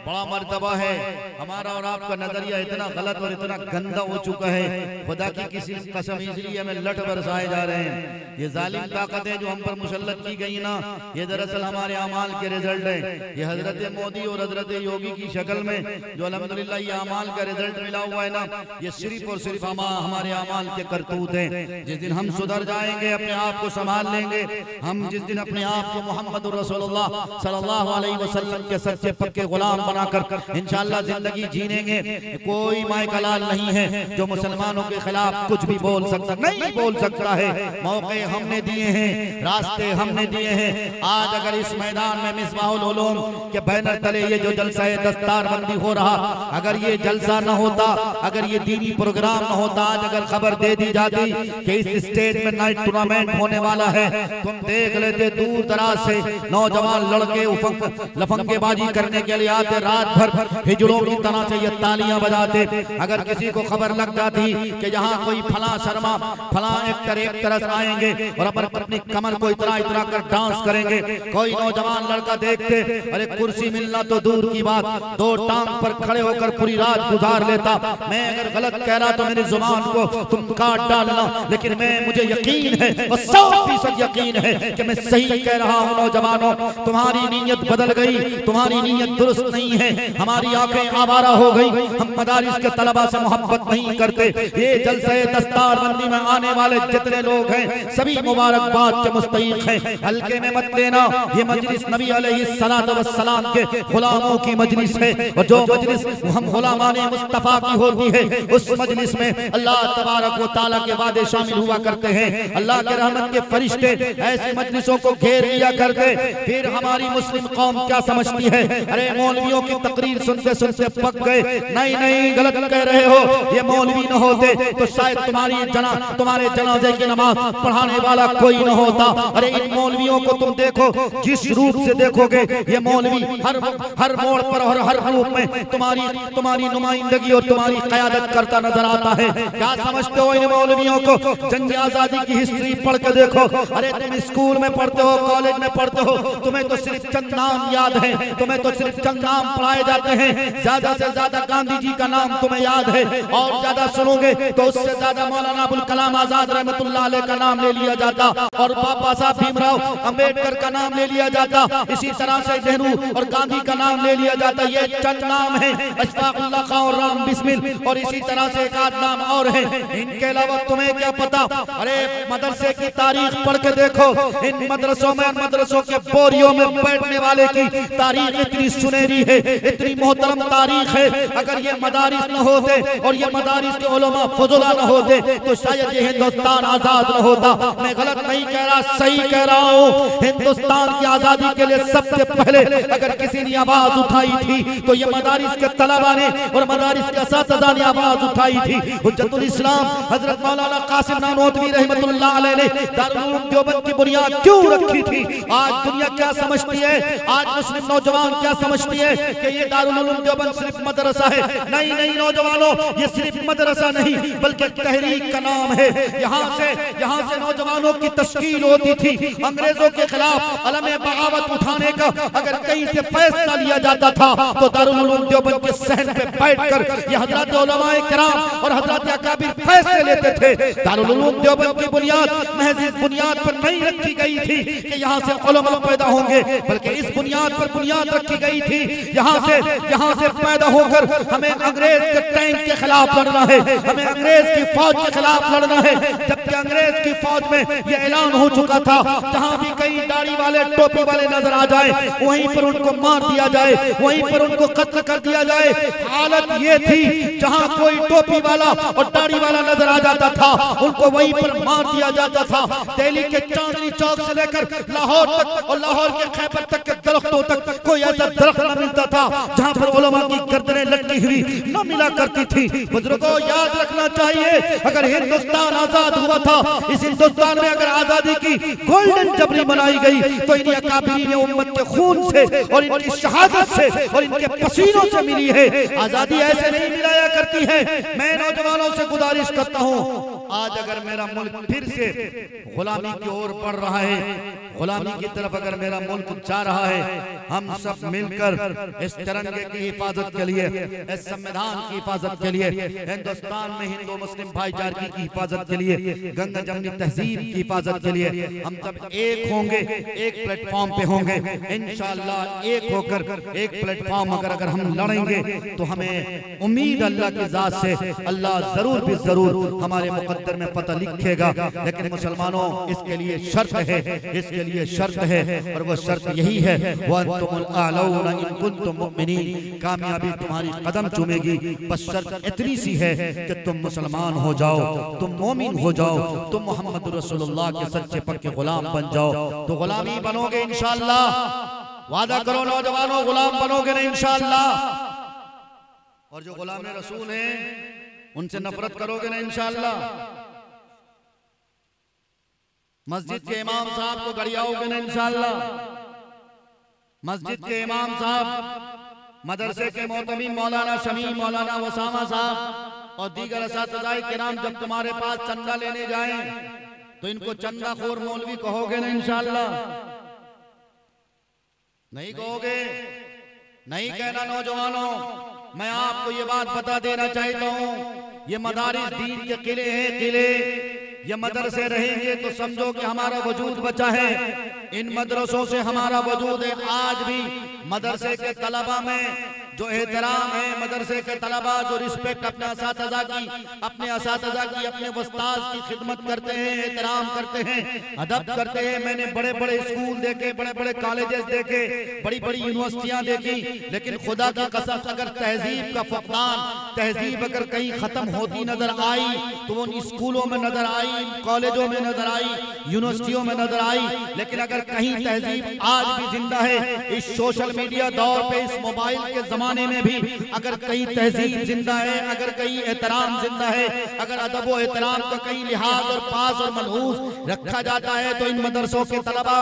बड़ा मर्तबा है। हमारा और आपका नजरिया इतना गलत और इतना गंदा हो चुका है, खुदा की किसी कसम इसलिए हमें लट बरसाए जा रहे हैं। ये जालिम ताकतें जो हम पर मुसल्लत की गई ना, ये दरअसल हमारे अमाल के रिजल्ट है। ये हजरत मोदी और हजरत योगी की शक्ल में जो अल्हम्दुलिल्लाह ये अमाल का रिजल्ट मिला हुआ है ना, ये सिर्फ और सिर्फ हमारे अमाल के करतूत हैं। जिस दिन हम सुधर जाएंगे, अपने आप को संभाल लेंगे, हम जिस दिन अपने आप को मोहम्मद रसूलुल्लाह सल्लल्लाहु अलैहि वसल्लम के सच्चे पक्के गुलाम बनाकर इंशाअल्लाह जिंदगी जीनेंगे। कोई मायकलाल नहीं है जो मुसलमानों के खिलाफ कुछ भी बोल सकता, नहीं बोल सकता है। मौके हमने दिए हैं, रास्ते हमने दिए हैं। आज अगर इस मैदान में मिसबाहुल उलूम के बैनर तले ये जो जलसा दस्तारबंदी हो रहा, अगर ये जलसा न होता, अगर ये दीनी प्रोग्राम न होता, आज अगर खबर दे दी जाती कि इस स्टेज में नाइट टूर्नामेंट होने वाला है, तुम देख लेते दूर दराज से नौजवान लड़के लफंगेबाजी करने के लिए आते, रात भर हिजड़ों की तरह से ये तालियां बजाते। अगर किसी को खबर लग जाती कि यहाँ कोई फला शर्मा फला एक्टर एक तरह आएंगे और अपनी कमर को इतना इतना कर डांस करेंगे, कोई नौजवान लड़का देखते, अरे कुर्सी मिलना तो दूर की बात, दो टांग पर खड़े होकर पूरी रात गुजार लेता। मैं अगर गलत कह रहा तो मेरी जुबान को तुम काट डालना, लेकिन मुझे यकीन है और 100% यकीन है कि मैं सही कह रहा हूँ। नौजवानों, तुम्हारी नीयत बदल गई, तुम्हारी नीयत दुरुस्त नहीं है। हमारी आंखें आवारा हो गई, हम मदारिस के तलबा से मोहब्बत नहीं करते। ये जलसे दस्तारबंदी में आने वाले जितने लोग हैं सभी मुबारकबाद के मुस्तहिक हैं, हल्के में मत लेना। ये मजलिस नबी अलैहिस्सलातु वस्सलाम के गुलामों की मजलिस है, और जो मजलिस हम गुलामाने मुस्तफा की होती है, उस मजलिस में अल्लाह तबारक व तआला के वादे शामिल हुआ करते हैं। अल्लाह के रहमत के फरिश्ते ऐसी मजलिसों को घेर लिया करते। फिर हमारी मुस्लिम कौम क्या समझती है, अरे मौलवियों की तकरीर सुनते सुनते पक गए। नहीं नहीं, गलत कह रहे हो। ये मौलवी न होते तो शायद तुम्हारे जनाजे की नमाज पढ़ाने वाला कोई न होता। अरे इन मौलवियों को तुम देखो, जिस रूप से देखोगे ये मौलवी हर मोड़ पर और हर रूप में तुम्हारी नुमाइंदगी और तुम्हारी क़यादत करता नजर आता है। क्या समझते हो इन मौलवियों को? जंग आजादी की हिस्ट्री पढ़ के देखो। अरे तुम स्कूल में पढ़ते हो, कॉलेज में पढ़ते हो, तुम्हें तो सिर्फ चंद नाम याद है, तुम्हें तो सिर्फ चंद नाम पढ़ाए जाते हैं। ज्यादा से ज्यादा गांधी जी का नाम तुम्हें याद है, और ज्यादा सुनोगे तो उससे ज्यादा मौलाना अबुल कलाम आजाद रहमतुल्लाह अलैह का नाम ले लिया जाता, और बाबा साहब भीमराव अंबेडकर का नाम ले लिया जाता। इसी तरह से नेहरू और गांधी का नाम ले लिया जाता। ये चंद नाम है, अशफाकुल्लाह खां और राम बिस्मिल, और इसी तरह से एक आध नाम और है। इनके अलावा तुम्हें क्या पता? अरे मदरसे की तारीख पढ़ के देखो, इन मदरसों में, मदरसों के बोरियों में बैठने वाले की तारीख इतनी सुनहरी है, इतनी मोहतरम तारीख है। अगर ये मदारिस न होते और ये मदारिस के उलमा फजुला न होते तो शायद ये हिंदुस्तान आजाद न होता। मैं गलत नहीं कह रहा, सही कह रहा हूँ। हिंदुस्तान की आजादी के लिए सबसे पहले अगर किसी ने आवाज उठाई थी तो ये मदारिस के तलबा ने और मदारिस के असातिज़ा ने आवाज उठाई थी। हुज्जतुल इस्लाम हजरत मौलाना कासिम नानोतवी रहमतुल्लाह अलैह ने दारुल उलूम देवबंद की बुनियाद क्यों रखी थी? आज दुनिया क्या समझती है, आज मुस्लिम नौजवान क्या समझती है कि ये दारुल उलूम देवबंद सिर्फ मदरसा है? नहीं नहीं नौजवानों, ये सिर्फ मदरसा नहीं बल्कि तहरीक का नाम है। यहाँ से नौजवानों की तश्कील होती थी। अंग्रेजों के खिलाफ अलमे बगावत उठाने का अगर कहीं से फैसला लिया जाता था तो दारुल उलूम देवबंद के सहन पे बैठकर ये हजरत उलमाए किराम और हजरत अकाबिर फैसले लेते थे। दारुल उलूम देवबंद की बुनियाद महज इस बुनियाद पर नहीं रखी गई थी कि यहाँ से उलमा पैदा होंगे, बल्कि इस बुनियाद पर बुनियाद रखी गई थी यहाँ से पैदा होकर हमें अंग्रेज के टैंक के खिलाफ लड़ना है, हमें अंग्रेज की फौज के खिलाफ लड़ना है। जबकि अंग्रेज की फौज में यह ऐलान हो चुका था, जहाँ भी कई दाढ़ी वाले टोपी वाले नजर आ जाए वहीं पर उनको मार दिया जाए, वहीं पर उनको कत्ल कर दिया जाए। हालत ये थी, जहाँ कोई टोपी वाला और दाढ़ी वाला नजर आ जाता था उनको वहीं पर मार दिया जाता था। दिल्ली के चांदनी चौक से लेकर लाहौर तक और लाहौर के खैबर तक के दरख्तों तक कोई ऐसा दरख्त न मिलता था जहाँ पर उलमा की गर्दनें लटकी हुई न मिला करती थी। बुजुर्गों याद रखना चाहिए, अगर हिंदुस्तान आजाद हुआ था, इस हिंदुस्तान में अगर आजादी की गोल्डन जबरी बनाई गई तो इन अकाबिरीन उम्मत के खून से और इनकी शहादत से और इनके पसीनों से मिली है। आजादी ऐसे नहीं मिलाया करती है। मैं नौजवानों से गुजारिश करता हूं, आज अगर मेरा मुल्क फिर से गुलामी की ओर बढ़ रहा है, गुलामी की तरफ अगर मेरा मुल्क जा रहा है, हम सब मिलकर इस तिरंगे की हिफाजत के लिए, इस संविधान की हिफाजत के लिए, हिंदुस्तान में हिंदू मुस्लिम भाईचारे की हिफाजत के लिए, गंगा जमनी तहजीब की हिफाजत के लिए हम सब एक होंगे, एक प्लेटफॉर्म पे होंगे इंशाअल्लाह। एक होकर एक प्लेटफॉर्म अगर हम लड़ेंगे तो हमें उम्मीद अल्लाह की जात से अल्लाह जरूर भी जरूर हमारे मुकद्दर में पता लिखेगा। लेकिन मुसलमानों, इसके लिए शर्त है, इसके लिए शर्त है, और वो शर्त यही है, वअंतुमुल आलौना इन कुंतुम मुमिनीन, कामयाबी तुम्हारी कदम चूमेगी, बस शर्त इतनी सी है कि तुम मुसलमान हो जाओ, तुम मोमिन हो जाओ, तुम मोहम्मद रसूलुल्लाह के सच्चे पक्के गुलाम बन जाओ, तो गुलामी बनोगे इंशाअल्लाह। वादा करो नौजवानों, गुलाम बनोगे ना इंशाअल्लाह। और जो गुलाम रसूल हैं उनसे नफरत करोगे ना इंशाअल्लाह। मस्जिद के इमाम साहब को गरियाओगे ना इंशाअल्लाह। मस्जिद के इमाम साहब, मदरसे के मोहतमीम मौलाना शमी, मौलाना वसामा साहब और दीगर असातिज़ाए किराम जब तुम्हारे पास चंदा लेने जाएं तो इनको चंदाखोर मौलवी कहोगे ना इंशाअल्लाह। नहीं कहोगे? नहीं कहना नौजवानों। मैं आपको ये बात बता देना चाहता हूँ, ये मदारिस दीन के किले हैं, किले। ये मदरसे रहेंगे तो समझो कि हमारा वजूद बचा है। इन मदरसों से हमारा वजूद है। आज भी मदरसे के तलबा में जो एहतराम है, मदरसे के तलबा जो रिस्पेक्ट अपने असातिज़ा की, अपने उस्ताद की खिदमत करते हैं, एहतराम करते हैं, अदब करते हैं। मैंने बड़े बड़े स्कूल देखे, बड़े बड़े कॉलेजेस देखे, बड़ी बड़ी यूनिवर्सिटियां देखी, लेकिन खुदा की कसम अगर तहजीब का फक़दान, तहजीब अगर कहीं खत्म होती नजर आई तो वो स्कूलों में नजर आई, कॉलेजों में नजर आई, यूनिवर्सिटियों में नजर आई। लेकिन अगर कहीं तहजीब आज भी जिंदा है, इस सोशल मीडिया दौर पे, इस मोबाइल के जमाने में भी अगर कहीं तहजीब जिंदा है, अगर कहीं एहतराम जिंदा है, अगर अदब व एहतराम का कहीं लिहाज और पास और मनहूस रखा जाता है तो इन मदरसों के तलबा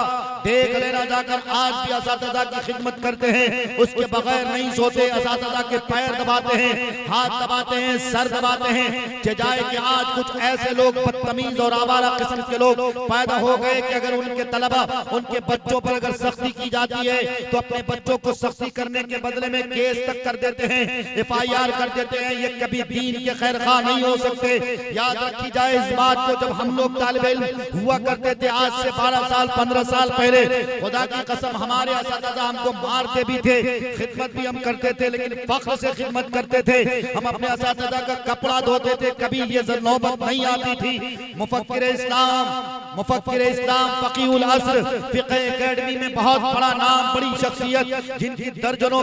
देख लेना जाकर आज भी असातिज़ा की खिदमत करते हैं, उसके बगैर नहीं सोते। असातिज़ा के पैर दबाते हैं, हाथ दबाते हैं, सर दबाते हैं। जाए कि आज कुछ ऐसे लोग बदतमीज और आवारा किस्म के लोग पैदा हो गए कि अगर उनके तलबा, उनके बच्चों पर अगर सख्ती की जाती है तो अपने बच्चों को सख्ती करने के बदले में केस तक कर देते हैं, FIR कर देते हैं। ये कभी दीन के खैर खा नहीं हो सकते। याद रखी जाए इस बात को, जब हम लोग तालिब इल्म हुआ करते थे आज से 12 साल 15 साल पहले, खुदा की कसम हमारे असातिज़ा हमको मारते भी थे, खिदमत भी हम करते थे, लेकिन फख्र से खिदमत करते थे। हम अपने असातिज़ा का कपड़ा धोते थे, कभी ये नौबत नहीं आती थी। मुफक्किर इस्लाम फ़क़ीहुल अस्र फ़िक़्ह एकेडमी में बहुत बड़ा नाम, बड़ी शख्सियत, जिनकी दर्जनों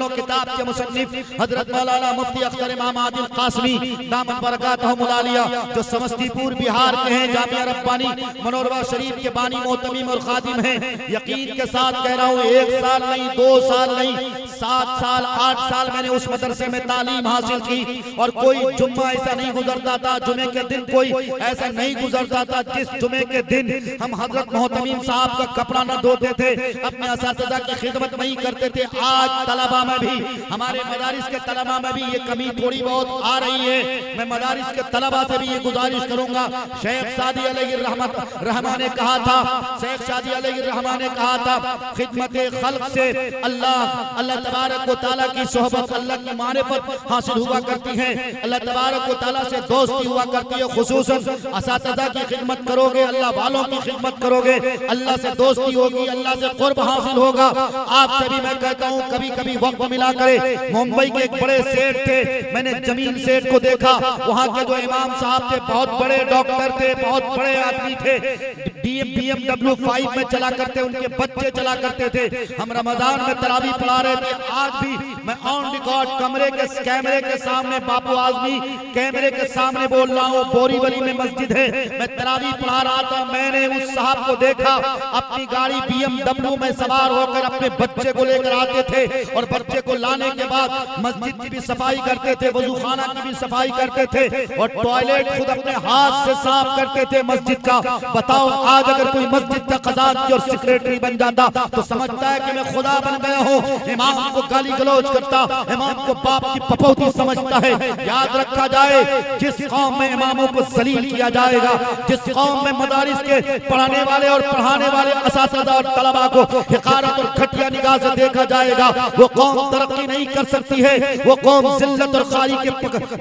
किताब के मुसन्निफ हजरत मौलाना मुफ्ती अख्तर इमाम आदिल कासमी दामत बरकातहुमुल आलिया, जो समस्तीपुर बिहार के हैं, जामिया रब्बानी मनोरमा शरीफ के बानी मोहतमीम और खादिम हैं। यकीन के साथ कह रहा हूँ, 1 साल नहीं, 2 साल नहीं, 7 साल 8 साल मैंने उस मदरसे में तालीम हासिल की। और कोई जुम्मा ऐसा नहीं गुजरता था, जुमे के दिन कोई ऐसा नहीं गुजरता था जिस जुमे के दिन हम हजरत मोहतमीम साहब का कपड़ा न धोते थे, अपने असातिज़ा की खिदमत नहीं करते थे। आज तलबा में भी, हमारे मदारिस के तलबा में भी ये कमी थोड़ी बहुत आ रही है। मैं मदारिस के तलबा से भी ये गुजारिश करूंगा। शेख सादी अलैहिर्रहमा ने कहा था, खिदमत खल्क से अल्लाह तबारक व तआला की सोहबत, अल्लाह की मारिफत हासिल हुआ करती है, अल्लाह तबारक व तआला से दोस्ती हुआ करती है। खुसूसन असातिज़ा की खिदमत करोगे, अल्लाह वालों की खिदमत करोगे, अल्लाह से दोस्ती होगी, अल्लाह से कुर्ब हासिल होगा। आपसे भी मैं कहता हूँ, कभी कभी वक्त मिला करे। मुंबई के एक बड़े सेठ थे, मैंने जमील सेठ को देखा, वहाँ के जो इमाम साहब थे बहुत बड़े डॉक्टर थे, बहुत बड़े आदमी थे, BMW 5 में चला करते, उनके बच्चे चला करते थे। हम रमजान में तरावी पढ़ा रहे थे। आज भी मैं ऑन रिकॉर्ड कैमरे के सामने, बापू आजमी कैमरे के सामने बोल रहा हूँ, बोरीवली में मस्जिद है, मैं तरावी पढ़ा रहा था। मैंने उस साहब को देखा, अपनी गाड़ी BMW में सवार होकर अपने बच्चे को लेकर आते थे और बच्चे को लाने के बाद मस्जिद की भी सफाई करते थे, वजूखाना की भी सफाई करते थे और टॉयलेट खुद अपने हाथ से साफ करते थे मस्जिद का। बताओ आज अगर कोई मस्जिद का खजानची और सेक्रेटरी बन जाता तो समझता है कि मैं खुदा बन गया हूँ। इमाम को गाली गलौज करता, इमाम को बाप की पपौती समझता है। याद रखा जाए, जिस कौम में इमामों को जलील किया जाएगा, जिस कौम में मदारिस के पढ़ाने वाले और पढ़ाने वाले असातिज़ा और तलबा को हिकारत और घटिया निगाह से देखा जाएगा, वो कौम तरक्की नहीं कर सकती है, वो कौम जिल्लत और खारी के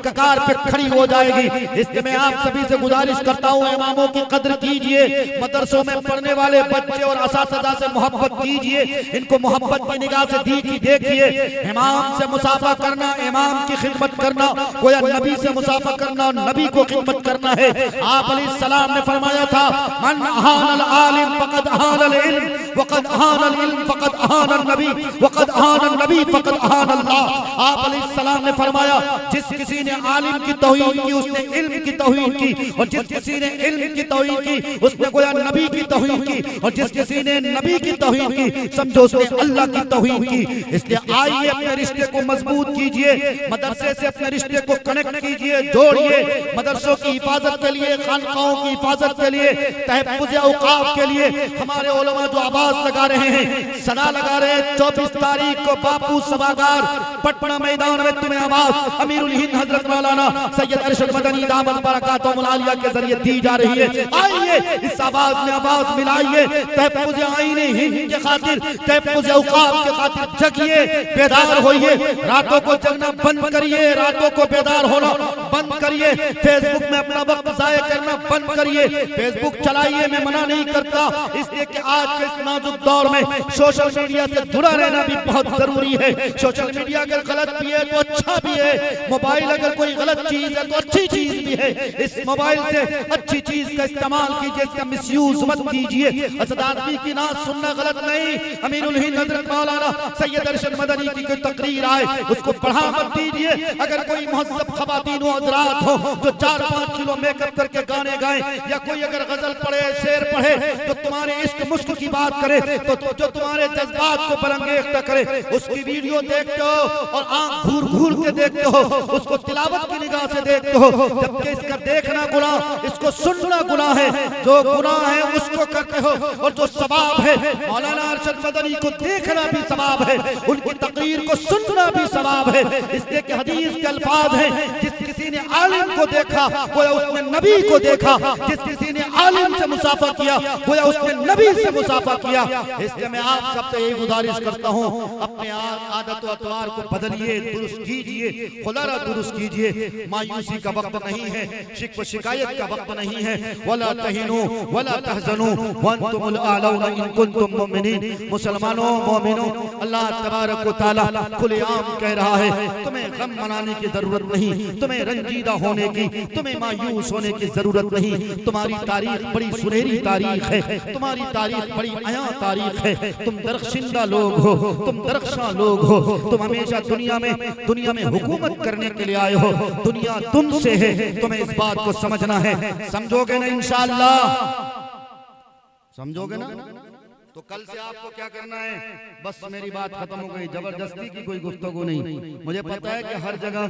कगार पे खड़ी हो जाएगी। इसलिए मैं आप सभी से गुजारिश करता हूँ, इमामों की कदर कीजिए, मदरसों में पढ़ने वाले बच्चे और असातिज़ा से मोहब्बत कीजिए, इनको मोहब्बत की निगाह से देखिए। इमाम से मुसाफा करना, इमाम की खिदमत करना, गोया नबी से मुसाफा करना और नबी को खिदमत करना है। आप अलैहिस्सलाम ने फरमाया था, मन अहानल आलिम फक़द अहानल इल्म वक़द अहानल इल्म फक़द अहानल नबी वक़द अहानल नबी फक़द अहानल्लाह। आप अलैहिस्सलाम ने फरमाया, जिस किसी ने आलिम की तौहीन की उसने इल्म की तौहीन की, और जिस किसी ने इल्म की तौहीन की उसने गोया नबी की तौहीन की, और जिस किसी ने नबी की तौहीन की समझो उसने अल्लाह की तौहीन की। इसलिए आइए अपने रिश्ते को मजबूत कीजिए, मदरसे से अपने रिश्ते को कनेक्ट कीजिए, जोड़िए। मदरसों की हिफाजत के लिए, खानकाहों की हिफाजत के लिए, तहफ़्फ़ुज़ औक़ाफ़ के लिए हमारे उलमा जो आवाज लगा रहे हैं, सदा लगा रहे हैं, 24 तारीख को बापू सभागार पटना मैदान में तुम्हें आवाज अमीरुल हिंद हजरत मौलाना सैयद अरशद मदनी दामत बरकातुहुल आलिया के जरिए दी जा रही है। आइए इस आवाज में आवाज मिलाइए, तहफ़्फ़ुज़ आईने हिंद के खातिर, तहफ़्फ़ुज़ औक़ाफ़ के खातिर जगिए, बेदार होइए। रातों को जगना बंद करिए, रातों को बेदार होना बंद करिए, फेसबुक में अपना वक्त ज़ाया करना बंद करिए। फेसबुक चलाइए, मैं मना नहीं करता, इसलिए कि आज के इस नाजुक दौर में सोशल मीडिया से जुड़ा रहना भी बहुत जरूरी है। सोशल मीडिया अगर गलत भी है तो अच्छा भी है, मोबाइल अगर कोई गलत चीज है तो अच्छी चीज भी है। इस मोबाइल से अच्छी चीज का इस्तेमाल कीजिए, इसका मिसयूज मत कीजिए। असद आदमी की नात सुनना गलत नहीं, अमीरुल हिंद हजरत मौलाना सैयद अरशद मदनी की कोई तकरीर आए उसको बढ़ा मत दीजिए। अगर कोई मुहज़्ज़ब ख़वातीन व हज़रात हो जो 4-5 किलो मेकअप करके गाने गाएं, या कोई अगर गजल पढ़े, शेर पढ़े, जो तुम्हारे इश्क मुश्क की बात करे, तो जो तुम्हारे जज्बात को बुलंदों करे, उसकी वीडियो देखते हो और आंख घूर घूर के देखते हो, उसको तिलावत की निगाह से देखते हो, जबकि इसका देखना गुनाह, इसको सुनना गुनाह है। जो गुनाह है उसको करते हो और जो सवाब है, मौलाना अरशद मदनी को देखना भी सवाब है, उनकी तकरीर को सुनना भी सवाब है। इसलिए कि हदीस के अल्फाज हैं, जिस किसी ने आलिम को देखा गोया उसने नबी को देखा, जिस किसी ने आलिम से मुसाफा किया गोया उसने नबी से मुसाफा किया। इसलिए मैं आप सबसे यही गुजारिश करता हूँ, अपने आदत व अतवार को बदलिए, दुरुस्त कीजिए, खुदा दुरुस्त कीजिए। मायूसी का वक्त नहीं है, शिकवा शिकायत का वक्त नहीं है। वला तहिनु वला तहज़नु वअंतुमुल आलौना इन कुंतुम मुमिनीन। मुसलमानों, मोमिनों, अल्लाह तबारक व तआला खुलेआम कह रहा है, तुम्हें गम मनाने की जरूरत नहीं, तुम्हें रंजीदा होने की, तुम्हें मायूस होने की जरूरत नहीं। तुम्हारी तारीख बड़ी सुनहरी तारीख है, तुम्हारी तारीख बड़ी अया तारीख है। तुम दरख्शिंदा लोग हो, तुम दरख्शां लोग हो, तुम हमेशा दुनिया में हुकूमत करने के लिए आए हो। दुनिया तुमसे है, तुम्हें इस बात को समझना है। समझोगे ना इंशाअल्लाह? समझोगे ना? तो कल से आपको क्या करना है, बस मेरी बात खत्म हो गई, जबरदस्ती की कोई गुफ्तगू नहीं। मुझे पता है कि हर जगह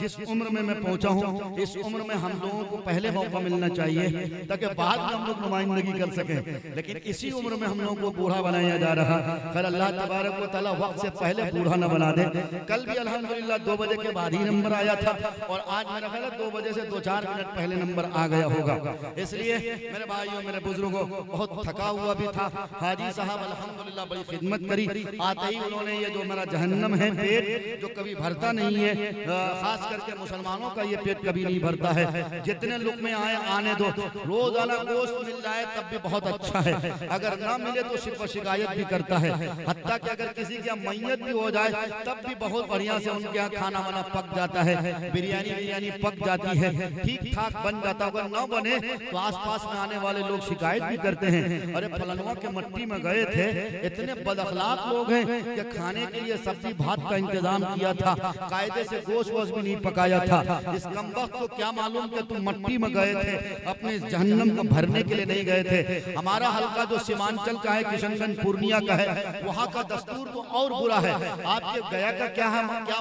जिस उम्र में मैं पहुंचा हूं, इस उम्र में हम लोगों को पहले मौका मिलना चाहिए ताकि बाद में हम लोग नुमाइंदगी कर सकें, लेकिन इसी उम्र में हम लोगों को बूढ़ा बनाया जा रहा। खैर अल्लाह तबारक व तआला वक्त से पहले बूढ़ा न बना दे। कल भी अल्हम्दुलिल्लाह 2 बजे के बाद ही नंबर आया था और आज मेरा ख्याल है 2 बजे से 2-4 मिनट पहले नंबर आ गया होगा। इसलिए मेरे भाइयों, मेरे बुजुर्गों, बहुत थका हुआ भी था, हाजी काजी साहब अल्हम्दुलिल्लाह बड़ी खिदमत करी। आते ही उन्होंने ये जो मेरा जहन्नम है पेट जो कभी भरता नहीं है, खास करके मुसलमानों का ये पेट कभी नहीं भरता है, जितने लुक़मे आए आने दो, रोजाना गोश्त मिल जाए तब भी बहुत अच्छा है, अगर ना मिले तो सिर्फ शिकायत भी करता है। हत्ता कि अगर किसी की मैयत भी हो जाए तब भी बहुत बढ़िया से उनके यहाँ खाना वाना पक जाता है, बिरयानी पक जाती है, ठीक ठाक बन जाता है। अगर न बने तो आसपास में आने वाले लोग शिकायत भी करते हैं, अरे फलनवा के मट्टी में गए थे, इतने बदअखलाक लोग हैं कि खाने के लिए सब्जी भात का इंतजाम किया था, कायदे से गोश्त वोश्त भी नहीं पकाया था। इस कमबख्त को क्या मालूम कि तुम मट्टी में गए थे, अपने जहन्नम को भरने के लिए नहीं गए थे। हमारा हल्का जो सीमांचल का है, किशनगंज पूर्णिया का है, वहाँ का दस्तूर तो और बुरा है। आपके गया का क्या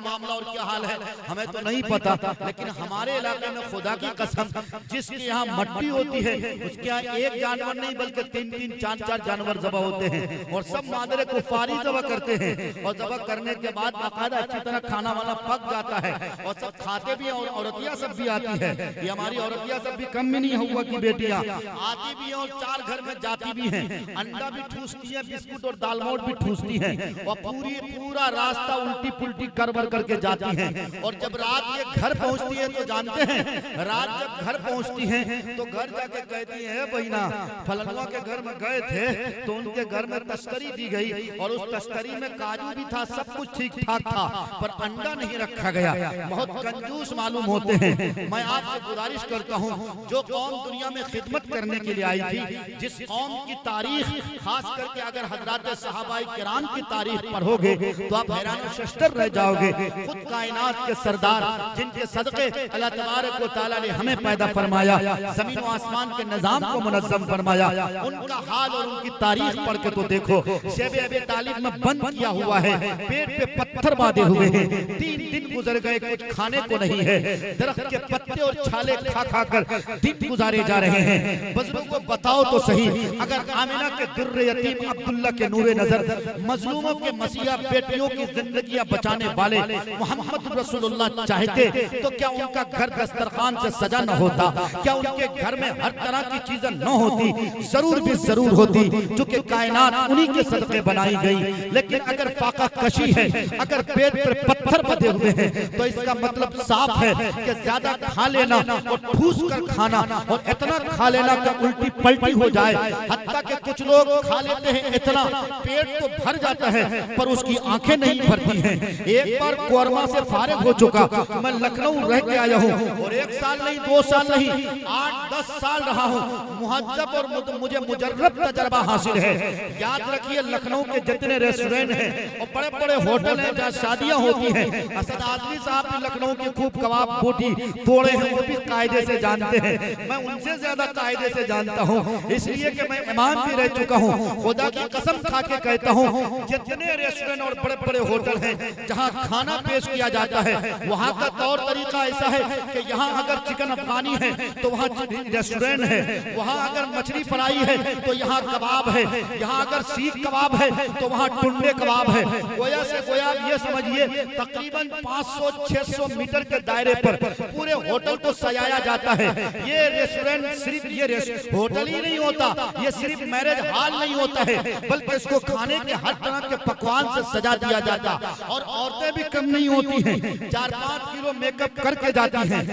मामला और क्या हाल है हमें तो नहीं पता, लेकिन हमारे इलाके में खुदा की कसम जिसके यहाँ मट्टी होती है उसके यहाँ एक जानवर नहीं बल्कि 3-3, 4-4 जानवर ज़बह होते हैं और सब मादरे कुफारी ज़बह करते हैं। और ज़बह करने के बाद बाकायदा अच्छी तरह खाना वाना पक जाता है और सब खाते भी हैं। और औरतियाँ सब भी आती है, ये हमारी औरतियाँ सब भी कम में नहीं हुआ की बेटियाँ आती भी हैं और 4 घर में जाती भी हैं, अंडा भी ठूसती है, बिस्कुट और दाल मोट भी ठूसती है और पूरा रास्ता उल्टी पुल्टी कर करके जाती हैं। और जब रात ये घर पहुंचती है तो जानते हैं, रात जब घर पहुंचती हैं तो घर जाके कहती है बहिना फलनुआ के घर में गए थे तो उनके घर में तस्करी दी गई और उस तस्करी में काजू भी था, सब कुछ ठीक ठाक था, पर अंडा नहीं रखा गया। बहुत कंजूस मालूम होते हैं। मैं आपसे गुजारिश करता हूँ, जो कौम दुनिया में खिदमत करने के लिए आई थी, जिस कौम की तारीख खास करके अगर हजरात सहाबाए किराम की तारीख पढ़ोगे तो आप हैरान शस्तर रह जाओगे। खुद कायनात के सरदार जिनके सदक़े अल्लाह तबारक व तआला ने हमें पैदा फरमाया, ज़मीन व आसमान के निज़ाम को मुनज़्ज़म फरमाया, उनका हाल और उनकी तारीख पढ़ के तो देखो। शेब अबी तालिब में बंद किया हुआ है, पेट पे पत्थर बांधे हुए हैं, 3 दिन गुजर गए, कुछ खाने को नहीं है, दरख्त के पत्ते और छाले खा कर दिन गुजारे जा रहे हैं। बुजुर्गों को बताओ तो सही, अगर आमिना के दुर्र यतीम अब्दुल्ला के नूरे नजर, मजलूमों के मसीहा बेटियों की जिंदगियां बचाने वाले मोहम्मद रसूलुल्लाह चाहते तो क्या उनका घर दस्तरखान से सजा न होता? क्या उनके घर में हर तरह की चीजें न होती? जरूर भी जरूर होती, क्योंकि कायनात उन्हीं के सदके बनाई गई। लेकिन अगर फाका कशी है, अगर पेट पर पत्थर बंधे हुए हैं, तो इसका मतलब साफ है कि ज्यादा खा लेना और ठूस कर खाना और इतना खा लेना कि उल्टी पलटी हो जाए। हत्ता कि कुछ लोग खा लेते हैं इतना, पेट तो भर जाता है पर उसकी आंखें नहीं भरती हैं। एक बार कोरमा से फारिग हो चुका, मैं लखनऊ रह के आया हूँ और 1 साल नहीं 2 साल नहीं 8-10 साल रहा हूँ। मुहज्जब और मुझे मुजर्रब तजर्बा हासिल है। याद रखिए, लखनऊ के जितने रेस्टोरेंट हैं और बड़े बड़े होटल हैं जहाँ शादियाँ होती हैं, असद आदमी साहब भी लखनऊ की खूब कबाब बोटी तोड़े हैं, वो भी कायदे से जानते हैं। मैं उनसे ज्यादा कायदे से जानता हूँ, इसलिए कि मैं इमाम भी रह चुका हूँ। खुदा की कसम खा के कहता हूँ, जितने रेस्टोरेंट और बड़े बड़े होटल हैं जहाँ खाना पेश किया जाता है, वहाँ का तौर तरीका ऐसा है कि यहाँ अगर चिकन अफगानी है तो वहाँ रेस्टोरेंट है, वहाँ अगर मछली फ्राई है तो यहाँ कबाब है, यहाँ अगर सीख कबाब है तो वहाँ टुंडे कबाब है। गोया से गोया ये समझिए तकरीबन 500-600 मीटर के दायरे पर पूरे होटल को सजाया जाता है। ये रेस्टोरेंट सिर्फ ये होटल ही नहीं होता, ये सिर्फ मैरिज हॉल नहीं होता है, बल्कि इसको खाने के हर तरह के पकवान से सजा दिया जाता। और औरतें भी कम नहीं होती हैं, 4-5 किलो मेकअप करके जाती हैं।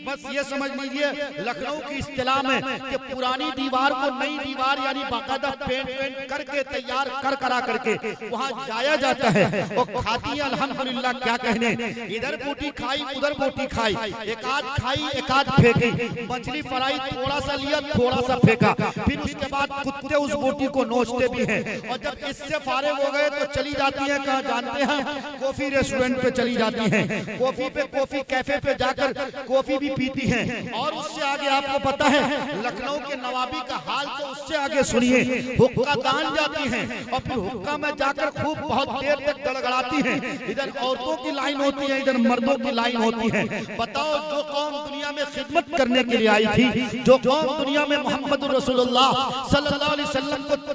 बस ये समझ लीजिए लखनऊ की इस्तिलाह में कि पुरानी दीवार को नई दीवार यानी बाकायदा पेंट करके तैयार करा करके वहाँ जाया जाता है और खाती है अल्हम्दुलिल्लाह। क्या कहने, इधर बोटी खाई उधर बोटी खाई, एक आध खाई एक आध फेंकी, मछली फ्राई थोड़ा सा लिया थोड़ा सा फेंका, फिर उसके बाद कुत्ते उस बोटी को नोचते भी हैं। और जब इससे फारिग हो गए तो चली जाती है कहाँ जानते हैं? कॉफी रेस्टोरेंट पे चली जाती हैं, कॉफी कैफे पे जाकर कॉफी भी पीती हैं। और उससे आगे आपको पता है लखनऊ के नवाबी का हाल, तो उससे आगे सुनिए, हुक्का दान जाती हैं और फिर हुक्का में जाकर खूब बहुत देर तक गड़गड़ाती हैं। इधर औरतों की लाइन होती है, इधर मर्दों की लाइन होती है। बताओ, जो कौम दुनिया में खिदमत करने के लिए आई थी, जो कौम दुनिया में मोहम्मद रसूलुल्लाह सल्लल्लाहु अलैहि